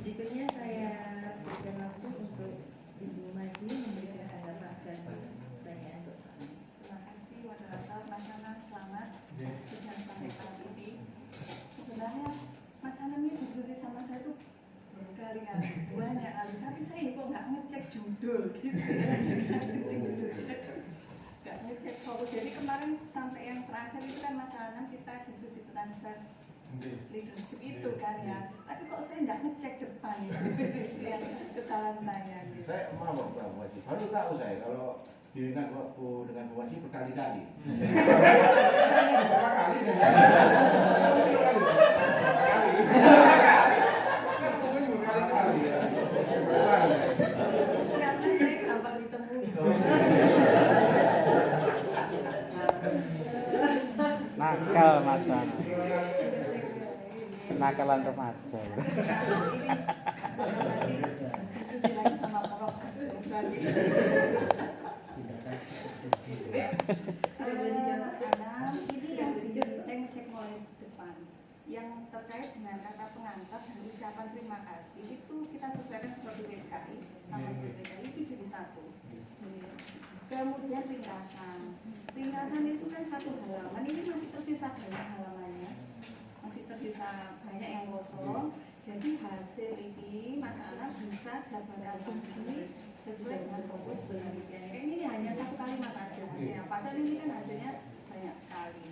S3: Berikutnya saya berikan waktu untuk Ibu Maji memberikan tanggapan dan pertanyaan.
S9: Terima kasih moderator Mas Anang, selamat sudah sampai kali ini. Sebenarnya Mas Anang ini diskusi sama saya tuh berkali-kali, banyak kali, tapi saya kok nggak ngecek judul gitu. Nggak ngecek fokus. Jadi kemarin sampai yang terakhir itu kan Mas Anang kita diskusi tentang self leadership itu kan ya. Tapi kok saya nggak ngecek depan itu yang kesalahan saya. Gitu.
S8: Saya mau Pak Waji, baru tahu saya kalau dengan Bu Waji berkali-kali. Berapa kali?
S9: Karena saya gampang ditemui.
S2: Nakal Mas Ana. Nakalan remaja.
S9: Itu silahkan sama Prof. Mas Anam, ini yang saya ngecek mulai depan. Yang terkait dengan kata pengantar dan ucapan terima kasih itu kita sesuaikan seperti PKI sama seperti PKI itu jadi satu. Kemudian ringkasan itu kan satu halaman, ini masih tersisa banyak halamannya, masih tersisa banyak yang kosong. Jadi hasil ini Mas Anam bisa jabarkan lagi sesuai dengan fokus penelitiannya. Ini hanya satu kalimat aja hasilnya, padahal ini kan hasilnya banyak sekali.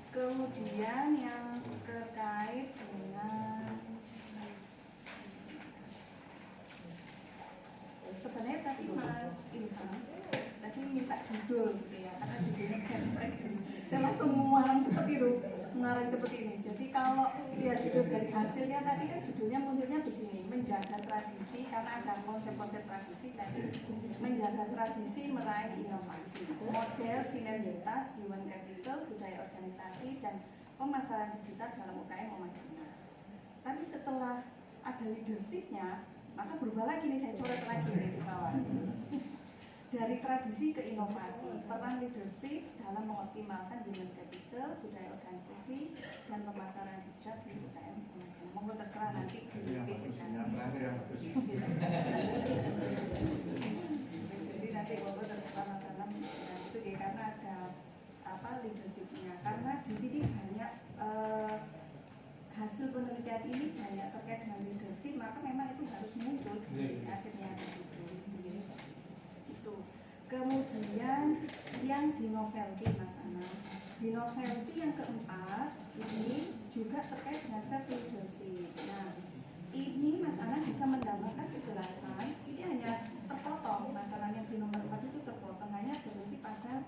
S9: Kemudian yang terkait dengan sebenarnya tadi Mas Ilham tadi minta judul gitu ya, karena judulnya kan saya langsung mengarang cepet ini. Jadi kalau lihat judul dari hasilnya tadi kan judulnya munculnya begini, menjaga tradisi, karena ada konsep-konsep tradisi tadi, menjaga tradisi meraih inovasi, model sinergitas human capital, budaya organisasi dan pemasaran digital dalam UKM memajukan. Tapi setelah ada leadershipnya, maka berubah lagi nih, saya coret lagi nih di bawah. Dari tradisi ke inovasi, peran leadership dalam mengoptimalkan human capital, budaya organisasi, dan pemasaran digital di UKM pemajuan. Monggo terserah nanti dipikirkan. Jadi nanti monggo terserah Mas Anam dan itu ya, karena ada leadershipnya. Karena di sini banyak hasil penelitian ini banyak terkait dengan leadership, maka memang itu harus muncul akhirnya itu. Kemudian yang di novelty Mas Anam, di novelty yang keempat ini juga terkait dengan self leadership. Nah, ini Mas Anam bisa mendapatkan kejelasan. Ini hanya terpotong, masalah yang di nomor 4 itu terpotong, hanya berhenti pada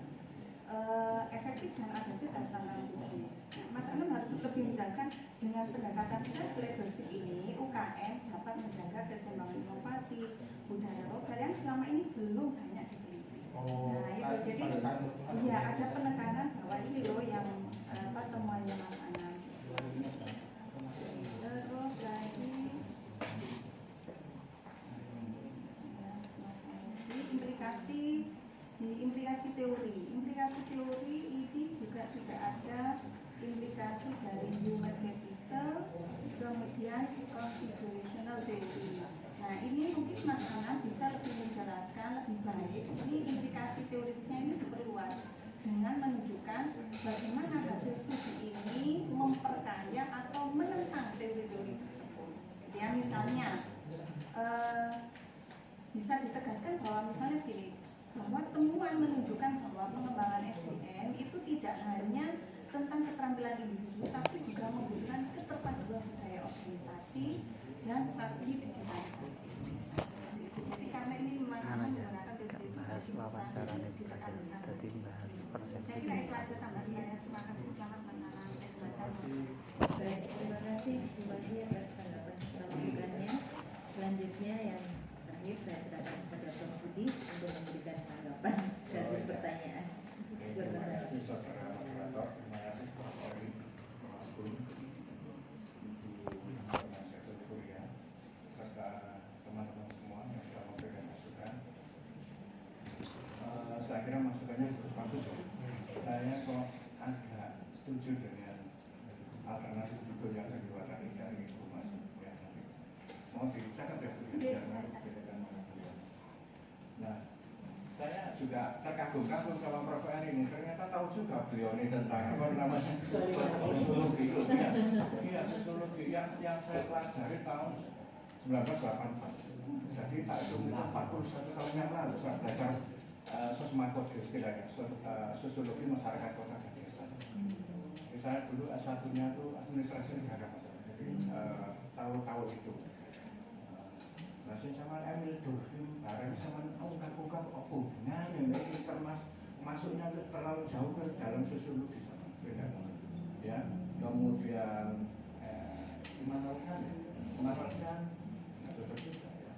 S9: efektif dan adaptif dan tantangan bisnis. Mas Anam harus lebih menjalankan dengan pendekatan self leadership ini, UKM dapat menjaga keseimbangan inovasi, budaya lokal yang selama ini belum banyak diteliti. Nah itu jadi iya ada penekanan bahwa ini loh yang temuannya Mas Anam. Terus lagi implikasi teori ini juga sudah ada implikasi dari human capital, kemudian configurational theory. Nah ini mungkin Mas Anam bisa lebih menjelaskan lebih baik. Ini implikasi teorinya ini diperluas dengan menunjukkan bagaimana hasil studi ini memperkaya atau menentang teori-teori tersebut. Ya misalnya bisa ditegaskan bahwa misalnya gini, bahwa temuan menunjukkan bahwa pengembangan SDM itu tidak hanya tentang keterampilan individu, tapi juga membutuhkan keterpaduan budaya organisasi dan strategi digitalisasi. Jadi karena ini menggunakan
S2: bahas wawancara nih tadi bahas persepsi.
S9: Saya kira itu aja tambahan saya. Terima kasih, selamat Mas Anam.
S3: Baik, terima kasih Bu Basi atas tanggapan masukannya. Selanjutnya yang terakhir saya serahkan kepada Prof. Budi untuk memberikan tanggapan sekaligus pertanyaan.
S10: Terima kasih saudara moderator, terima kasih Prof. Ori, Prof. Bun, Ibu Penasihat Kuliah, serta teman-teman semua yang telah memberikan masukan. Saya kira masukannya bagus ya. Saya kok agak setuju dengan alternatif judul yang kedua tadi dari Ibu Mas ya. Mau dicatat ya Bu ya, jangan bedakan mana beliau. Nah, saya juga terkagum-kagum sama Prof. Eri ini, ternyata tahu juga beliau ini tentang apa namanya sosiologi itu ya. Iya, sosiologi yang saya pelajari tahun 1984. Jadi tak hitung itu 41 tahun yang lalu saya belajar sosmakot istilahnya, sosiologi masyarakat kota dan desa. Jadi saya dulu S1-nya itu administrasi negara masalah. Jadi tahu itu. Masih sama Emil Durkheim, bareng sama ungkap-ungkap hubungan yang ini masuknya terlalu jauh ke dalam sosiologi sama beda. Ya, kemudian Immanuel Kant, cocok juga ya.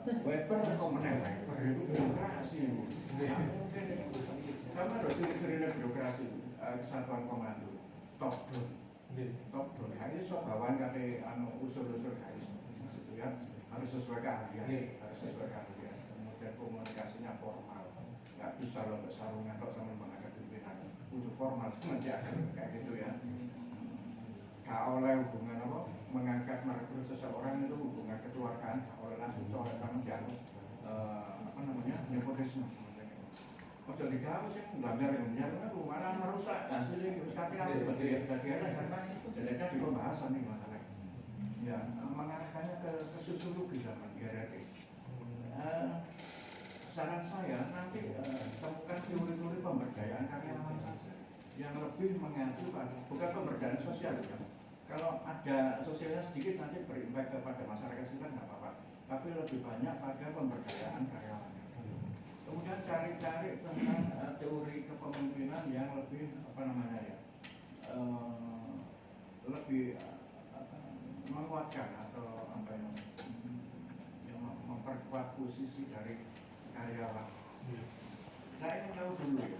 S10: Weber rekomendasi Weber itu birokrasi. Sama ada ciri-ciri birokrasi, kesatuan komando, top down. Top down, ini so bawaan kata usul-usul ya, harus sesuai keahlian, kemudian komunikasinya formal, nggak bisa lompet sarungnya kok sama menghadap pimpinan, untuk formal nanti akan kayak gitu ya. Gak oleh hubungan apa, mengangkat merekrut seseorang itu hubungan kekeluargaan, gak oleh langsung oleh kamu dianggap apa namanya nepotisme. Ojo digawe sih, nggak nyari malah merusak hasilnya terus kaki bagian karena jadinya di pembahasan nih masalah. Ya, mengarahkannya ke sosiologi zaman hierarki. Saran saya nanti temukan teori-teori pemberdayaan karyawan saja yang lebih mengacu pada bukan pemberdayaan sosial ya. Kalau ada sosialnya sedikit nanti berimpact kepada masyarakat sekitar nggak apa-apa, tapi lebih banyak pada pemberdayaan karyawan. Kemudian cari-cari tentang teori kepemimpinan yang lebih apa namanya ya, lebih menguatkan atau apa yang memperkuat posisi dari karyawan. Saya ingin tahu dulu ya,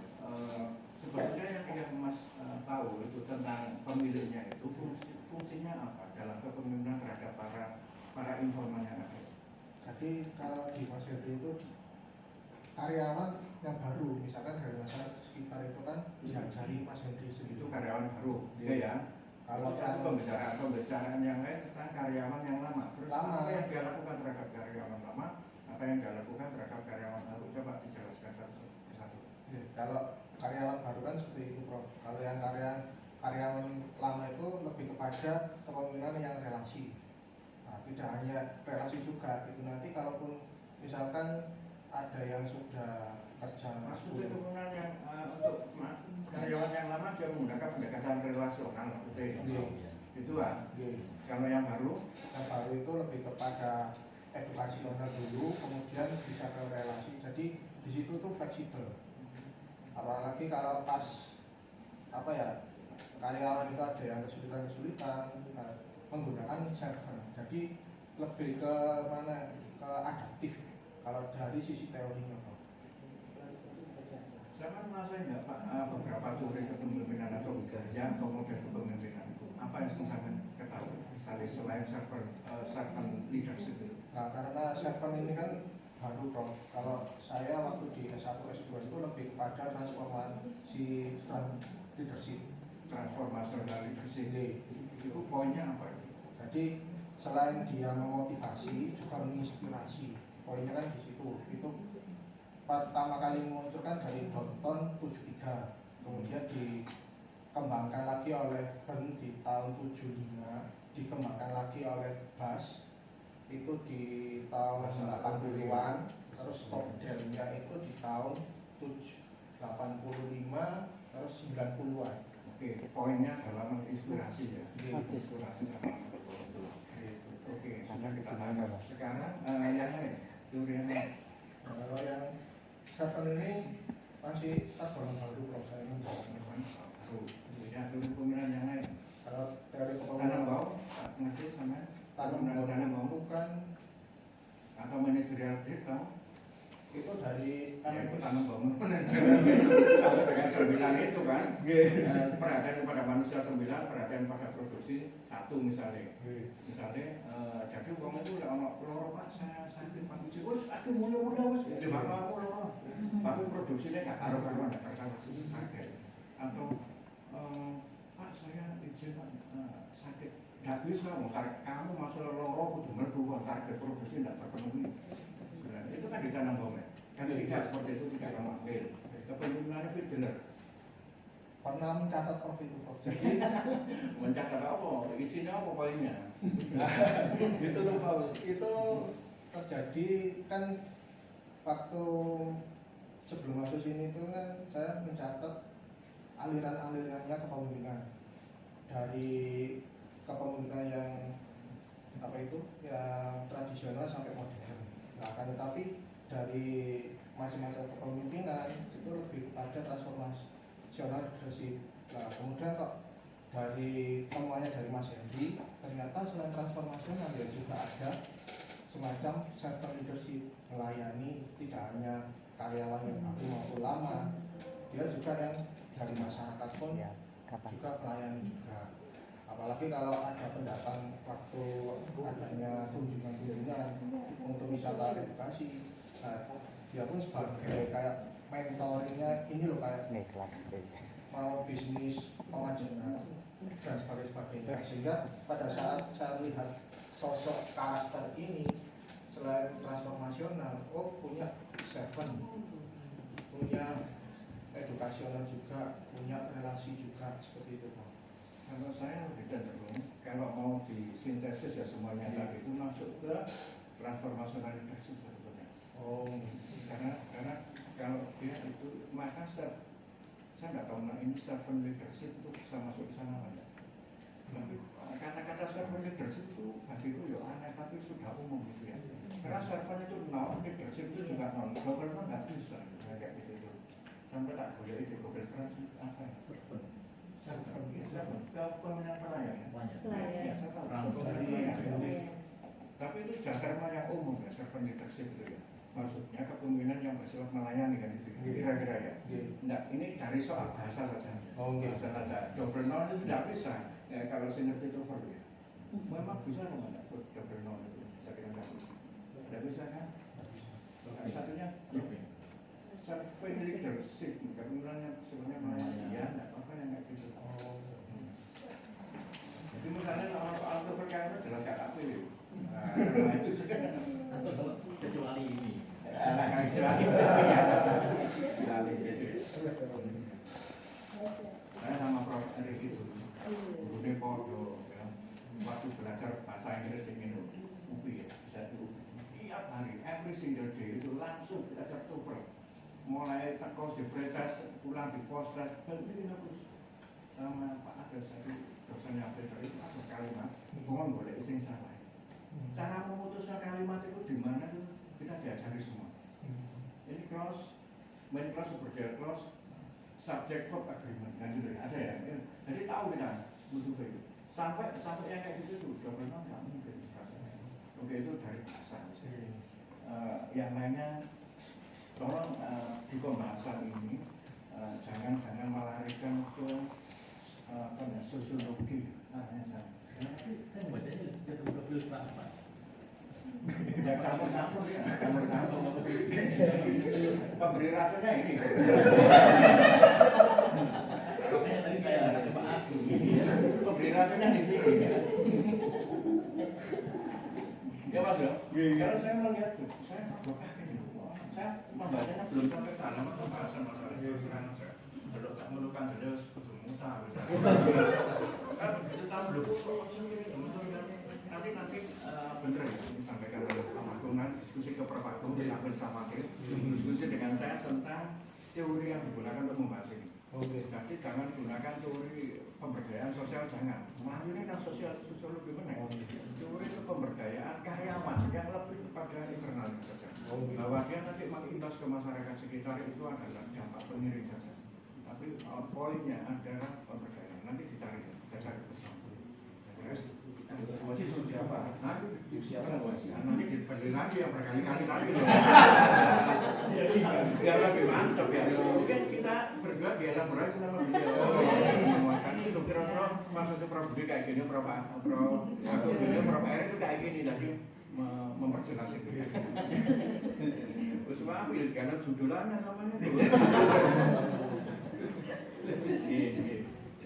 S10: sebetulnya yang Mas tahu itu tentang pemiliknya itu fungsinya apa dalam kepemimpinan terhadap para informan yang ada.
S1: Jadi kalau di Mas Hendri itu karyawan yang baru, misalkan dari masyarakat sekitar itu kan diajari Mas Hendri sendiri.
S10: Itu karyawan baru, ya. Kalau satu pembicaraan yang lain tentang karyawan yang lama. Terus apa yang dia lakukan terhadap karyawan lama, apa yang dia lakukan terhadap karyawan baru? Coba dijelaskan satu persatu.
S1: Kalau karyawan baru kan seperti itu, Prof. Kalau yang karyawan lama itu lebih kepada kepemimpinan yang relasi. Nah, tidak hanya relasi juga, itu nanti kalaupun misalkan ada yang sudah kerja
S10: maksudnya kepemimpinan yang untuk karyawan yang lama dia menggunakan pendekatan relasional itu kalau yang baru
S1: itu lebih kepada edukasional dulu, kemudian bisa ke relasi. Jadi di situ tuh fleksibel. Apalagi kalau pas karyawan itu ada yang kesulitan menggunakan server. Jadi lebih ke mana, ke adaptif kalau dari sisi teorinya, Pak.
S10: Saya kan merasa enggak Pak, beberapa teori kepemimpinan atau gaya atau model kepemimpinan itu apa yang saya ketahui, misalnya selain servant leadership itu.
S1: Nah, karena servant ini kan baru, Prof. Kalau saya waktu di S1 S2 itu lebih kepada transformasi leadership.
S10: Transformational leadership itu poinnya apa?
S1: Jadi selain dia memotivasi juga menginspirasi. Poinnya kan di situ. Itu pertama kali memunculkan dari Dalton 73, kemudian dikembangkan lagi oleh Ben di tahun 75, dikembangkan lagi oleh Bass itu di tahun 80-an, terus Stockdale-nya itu di tahun 85 terus 90-an.
S10: Oke, poinnya adalah menginspirasi ya. Inspirasi. Oke, sudah kita tangkap. Sekarang yang lain, teori yang lain.
S1: Kalau yang server ini masih tergolong baru, kalau saya menjawabnya
S10: baru. Ya, teori kepemimpinan yang lain.
S1: Kalau teori
S10: tanam
S1: kepemimpinan
S10: bau, ngerti sama
S1: tanam bau
S10: bukan atau manajerial data
S1: itu dari
S10: itu tanam bau manajerial sama dengan 9 itu kan. Perhatian kepada manusia 9, perhatian pada produksi 1 misalnya. Jadi uang itu udah ono loro Pak, saya sakit Pak Uji, wes aku mulai wes di mana aku loro. Tapi produksinya nggak karuan nggak terkalahkan target. Atau Pak saya izin Pak sakit, nggak bisa, kamu masalah loro kudu mlebu target produksi nggak terpenuhi. Itu kan ditanam bau kan tidak seperti itu, tidak ramah. Kepemimpinannya Fideler
S1: pernah mencatat profit itu, jadi
S10: mencatat apa? Isinya apa poinnya?
S1: Gitu loh Pak. Itu terjadi kan waktu sebelum masuk sini itu kan saya mencatat aliran-alirannya kepemimpinan dari kepemimpinan yang yang tradisional sampai modern. Nah, kan tetapi dari macam-macam kepemimpinan itu lebih pada transformasional leadership. Nah, kemudian kok dari temuannya dari Mas Hendy, ternyata selain transformasional ya juga ada semacam servant leadership, melayani tidak hanya karyawan yang baru maupun lama, dia juga yang dari masyarakat pun juga melayani juga. Apalagi kalau ada pendatang waktu adanya kunjungan-kunjungan untuk wisata edukasi, nah, dia pun sebagai kayak mentoringnya ini loh, kayak mau bisnis pemajangan dan sebagainya. Sehingga pada saat saya lihat sosok karakter ini selain transformasional, punya servant, punya edukasional juga, punya relasi juga, seperti itu Pak.
S10: Kalau saya lebih cenderung, kalau mau disintesis ya semuanya tadi itu masuk ke transformasional leadership sebetulnya. Karena kalau dia itu maka saya nggak tahu ini servant leadership itu bisa masuk ke sana nggak? Kata-kata servant leadership itu bagi itu ya aneh, tapi sudah umum gitu ya. Karena servant itu leadership itu juga government nggak bisa kayak gitu. Sampai tak boleh di Google Translate apa ya? Kepemimpinan pelayan. Tapi itu dasarnya yang umum ya, servant leadership itu ya. Maksudnya kepemimpinan yang bersifat melayani kan itu kira-kira ya. Nah, ini dari soal bahasa saja. Bahasa saja. Double noun itu tidak bisa. Ya, kalau senior itu perlu ya. Memang bisa atau enggak double noun itu? Saya kira enggak bisa. Tidak bisa kan? Satunya servant leadership, kepemimpinannya sebenarnya melayani ya, enggak apa-apa yang kayak gitu. Jadi misalnya soal kepercayaan jelas gak aku ya. Nah, itu sudah
S7: kecuali ini.
S10: Kecuali Saya sama Prof. Erik itu, Budi Podo, ya. Waktu belajar bahasa Inggris di UPI ya, bisa di UPI. Tiap hari, every single day itu langsung belajar TOEFL. Mulai tekos di pretest, pulang di post-test, begini terus. Sama Pak ada satu dosen yang belajar itu ada kalimat, mohon boleh sing salah. Cara memutuskan kalimat itu di mana itu kita diajari semua. Ini clause, main clause, subject clause, subject verb agreement, kan gitu ya, ada ya. Jadi tahu kita butuh itu. Sampai yang kayak gitu tuh, jawabannya nggak mungkin rasanya. Oke, itu dari bahasa. Yang lainnya, tolong di pembahasan ini jangan melarikan ke sosiologi.
S7: Saya membacanya jatuh filsafat.
S10: Ya campur-campur ya, campur-campur. Pemberi racunnya ini.
S7: Makanya tadi saya ada Pak Agung.
S10: Pemberi racunnya di sini. Ya Mas ya. Kalau saya melihat, saya saya membacanya belum sampai ke dalam pembahasan masalah itu. Saya belum tak melukan jelas kudu muta. Saya begitu tahu belum. Nanti bener ya disampaikan oleh Pak Agung, diskusi ke Prof. Agung kita bersama diskusi dengan saya tentang teori yang digunakan untuk membahas ini. Jadi jangan gunakan teori pemberdayaan sosial, jangan. Nah ini kan sosiologi mana? Teori itu pemberdayaan karyawan yang lebih kepada internal saja. Bahwa dia nanti mengimbas ke masyarakat sekitar itu adalah dampak pengiring saja. Tapi poinnya adalah pemberdayaan. Nanti dicari, kita cari bersama. Siapa? Nanti dibeli lagi yang berkali-kali tadi loh. Biar lebih mantap ya. Mungkin kita berdua dielaborasi sama beliau. Kan itu kira-kira maksudnya Prof. Budi kayak gini, Prof. Aku gini, Prof. Erik itu kayak gini tadi memperjelas itu. Terus ambil karena judulnya namanya tuh.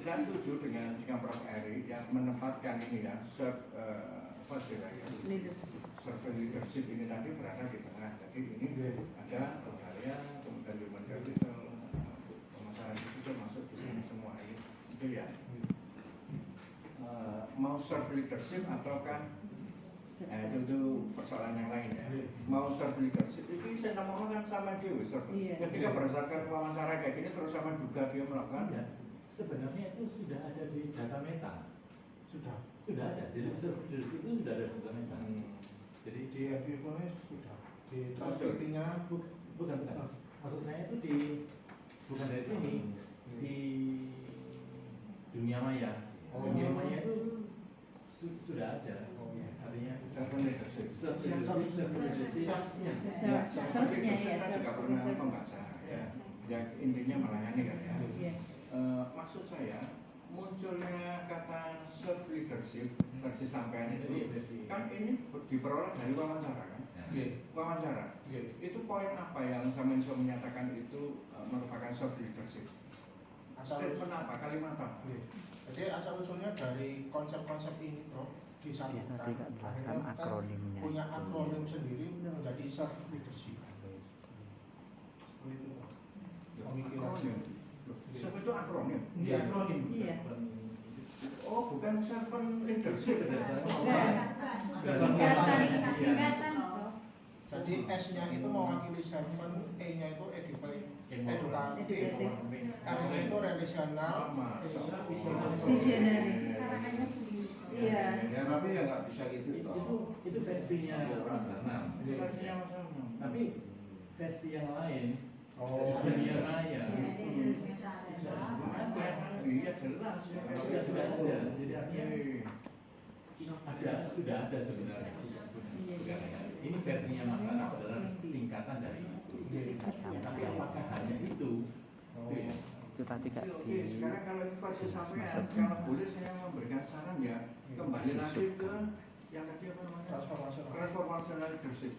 S10: Saya setuju dengan Prof. Erik yang menempatkan ini ya, survei leadership ini tadi berada di tengah. Jadi ini ada budaya, kemudian human capital, pemasaran itu masuk di sini semua ini. Itu ya. Mau survei leadership ataukah itu persoalan yang lain ya. Mau survei leadership ini saya ngomongkan sama dia survei. Ketika berdasarkan wawancara kayak gini terus sama juga dia melakukan.
S7: Sebenarnya itu sudah ada di data meta. Sudah ada. Jadi survei itu sudah ada data meta. Jadi
S1: di FIFO sudah. Di transkripsinya
S7: bukan. Maksud saya itu bukan dari sini, di dunia maya. Dunia maya itu sudah ada. Artinya survei
S10: saya juga pernah membaca ya. Yang intinya melayani kan ya. Maksud saya munculnya kata self leadership versi sampean itu kan ini diperoleh dari wawancara kan? Wawancara. Itu poin apa yang sampean bisa menyatakan itu merupakan self leadership? Statement apa? Kalimat apa?
S1: Jadi asal usulnya dari konsep-konsep ini, Bro, disatukan. Akhirnya kita punya akronim sendiri menjadi self leadership. Itu pemikiran.
S10: Self itu akronim.
S1: Iya, akronim.
S3: Iya.
S10: Oh, bukan servant leadership.
S3: Singkatan.
S1: Jadi S-nya itu mewakili servant, E-nya itu edukatif, R-nya itu relasional,
S3: Visionary. Iya.
S8: Ya tapi ya nggak bisa gitu toh.
S7: Itu versinya Mas Anam. Tapi versi yang lain dunia maya
S10: iya jelas
S7: sudah ada. Jadi artinya sudah ada sebenarnya. Ini versinya Mas Anam adalah singkatan dari itu. Tapi apakah hanya itu?
S2: Itu tadi Kak di
S10: sekarang kalau versi sampai kalau boleh saya memberikan saran ya kembali lagi ke yang tadi apa namanya transformational leadership.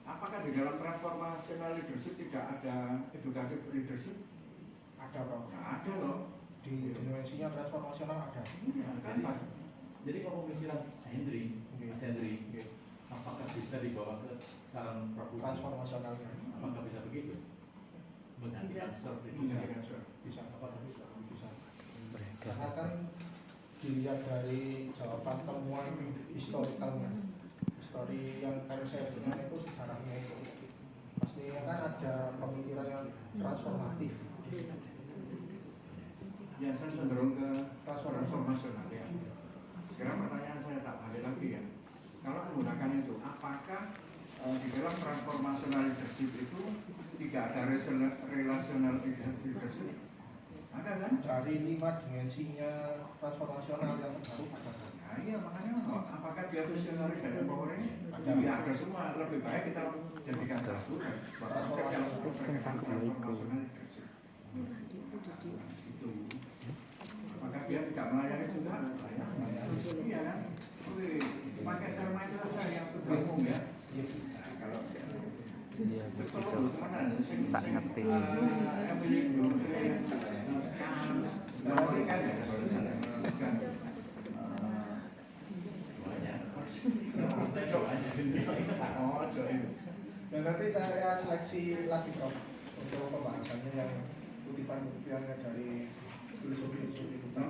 S10: Apakah di dalam transformational leadership tidak ada educative leadership?
S1: Ada, Bro.
S10: Ada loh.
S1: Di dimensinya transformasional ada.
S7: Jadi kalau pemikiran Mas Hendri, apakah bisa dibawa ke saran Prabu?
S1: Transformasionalnya.
S7: Apakah bisa begitu?
S1: bisa karena kan dilihat dari jawaban temuan historikalnya, histori yang saya dengar itu sejarahnya itu pastinya kan ada pemikiran yang transformatif.
S10: Ya, saya cenderung ke transformasional ya. Sekarang pertanyaan saya tak balik lagi ya. Kalau menggunakan itu, apakah di dalam transformasional leadership itu tidak ada relational leadership? Ada kan?
S1: Dari 5 dimensinya transformasional yang terbaru ada.
S10: Nah iya, makanya apakah dia visionary dan empowering? Ya ada semua. Lebih baik kita jadikan satu konsep yang transformasional leadership. Itu. Apakah dia tidak melayani juga? Iya kan? Pakai terma itu saja yang sudah umum ya. Nah, kalau
S2: Iya, begitu. Sak ngerti.
S1: Dan nanti saya seleksi lagi Prof untuk pembahasannya yang kutipan-kutipannya dari filosofi kita.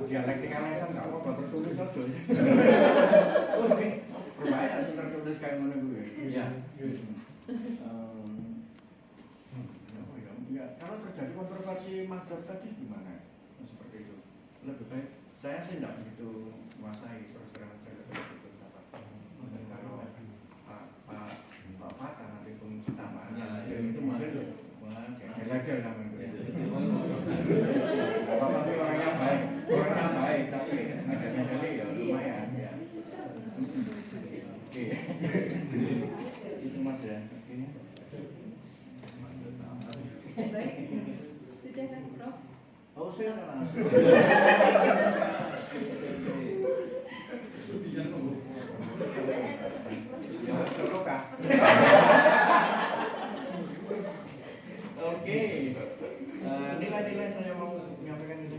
S10: Dialektika lesan nggak apa-apa tertulis aja. Berbahaya sih tertulis kayak mana gue. Iya. Ya, kalau terjadi kontroversi Mas Dr. tadi gimana? Seperti itu. Lebih baik saya sih tidak begitu menguasai terus terang saja itu dapat. Kalau Pak Fatah nanti pun tambahannya itu malah legal namanya. Bapak ini orang yang baik, tapi ada ya lumayan ya. Oke, itu Mas ya.
S3: Baik, sudah kan Prof?
S10: Oh saya ya cukup kah? Oke, nilai-nilai saya mau menyampaikan ini.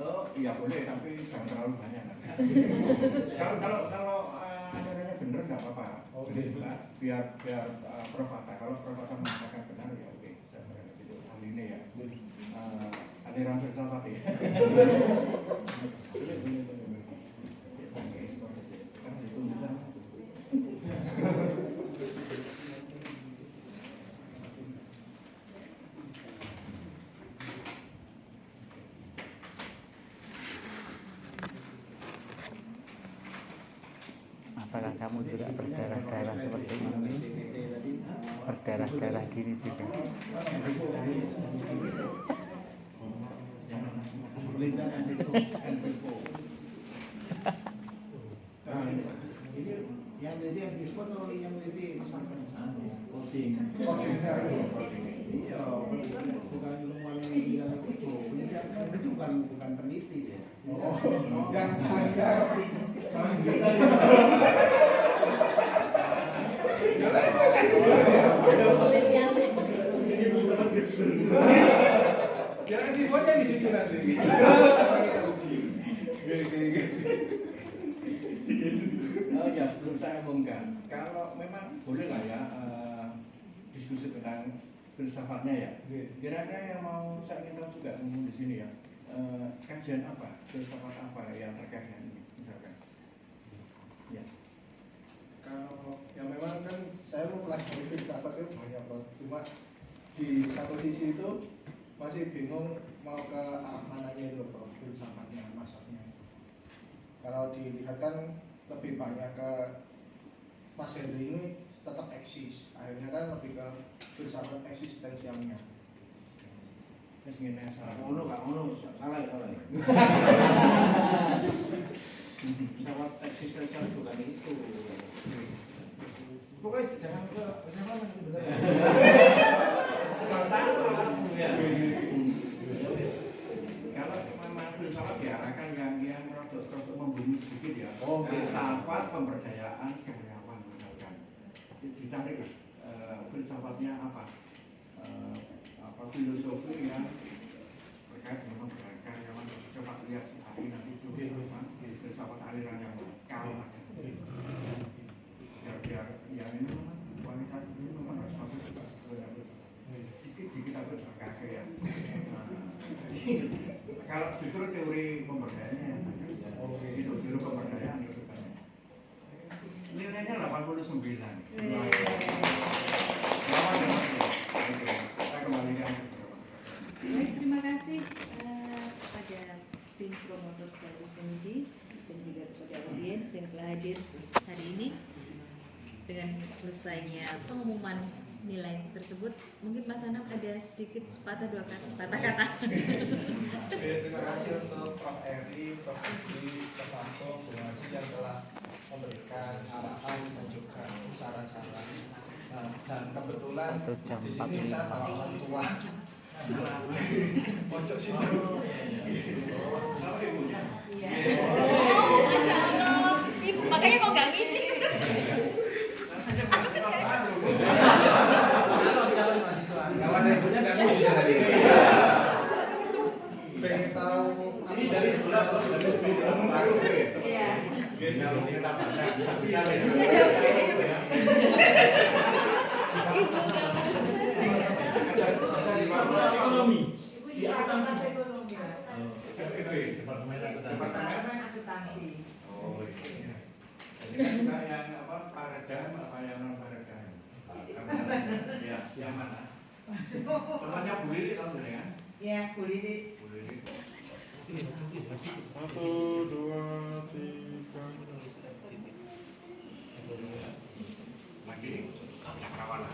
S10: Oh iya boleh, tapi jangan terlalu banyak. Kalau acaranya benar nggak apa-apa. Oke. Biar Prof Fatah. Kalau Prof Fatah mengatakan benar ya oke. Saya berkata gitu. Ahli ini ya. Aliran filsafat ya.
S2: Apakah kamu juga berdarah-darah seperti ini? Berdarah-darah gini juga.
S8: Ini yang jadi yang diskon atau yang jadi pesan-pesan?
S7: Coding.
S8: Iya, bukan ilmuwan yang itu. Peneliti itu bukan peneliti ya.
S1: Oh, jangan ya.
S8: Jangan dibuatnya di situ nanti.
S10: Oh ya, sebelum saya umumkan, kalau memang boleh lah ya diskusi tentang filsafatnya ya. Kira-kira yang mau saya ingin tahu juga umum di sini ya, kajian apa, filsafat apa yang terkait dengan ini, misalkan. Ya.
S1: Kalau yang memang kan saya mau pelajari filsafat itu banyak Bro. Cuma di satu sisi itu masih bingung mau ke arah mananya itu Bro, filsafatnya, masaknya. Kalau dilihat kan lebih banyak ke Mas Henry ini tetap eksis, akhirnya kan lebih ke filsafat eksistensialnya.
S10: Terus ngene salah.
S8: Salah ya.
S10: Filsafat eksistensial bukan itu.
S8: Pokoknya jangan ke jangan benar.
S10: Kalau memang filsafat diarahkan yang rodok membunuh sedikit ya. Filsafat pemberdayaan karyawan misalkan. dicari filsafatnya apa, filosofi yang terkait dengan karyawan. Coba lihat hari nanti itu filsafat aliran yang kalah. Biar yang ini memang wanita ini memang harus masuk juga dikit aku juga kakek ya. Kalau justru teori pemberdayaannya itu teori pemberdayaan itu kan nilainya 89. Kita kembalikan.
S3: Baik, terima kasih kepada tim promotor sekaligus komisi dan juga kepada audiens yang telah hadir hari ini. Dengan selesainya pengumuman nilai tersebut, mungkin Mas Anam ada sedikit sepatah dua kata.
S1: Terima kasih untuk Prof. Eri, Prof. Edi, Prof. Anto, Bu Haji yang telah memberikan arahan dan juga saran-saran. Nah, dan kebetulan
S2: 1 jam
S1: di sini saya bawa orang tua. Pojok sini.
S10: Kalau ibunya?
S3: Oh, Masya Allah. Ibu, makanya kok nggak ngisi?
S8: Kawan ibunya nggak bisa tadi.
S1: Pengen tahu
S10: Ini dari sebelah atau dari sebelah?
S9: Iya.
S10: Kalau kita baca bisa-bisa ya.
S3: Ibu nggak
S10: Ada di fakultas ekonomi.
S9: Di akuntansi ekonomi.
S10: Departemen
S9: akuntansi.
S10: Oh iya. Jadi kan suka yang apa paredam apa yang non paredam. Ya, yang mana? Tempatnya Bu Lili tahu nggak ya?
S9: Ya, Bu Lili.
S10: Bu Lili.
S4: 1, 2, 3.
S10: Lagi, Cakrawala.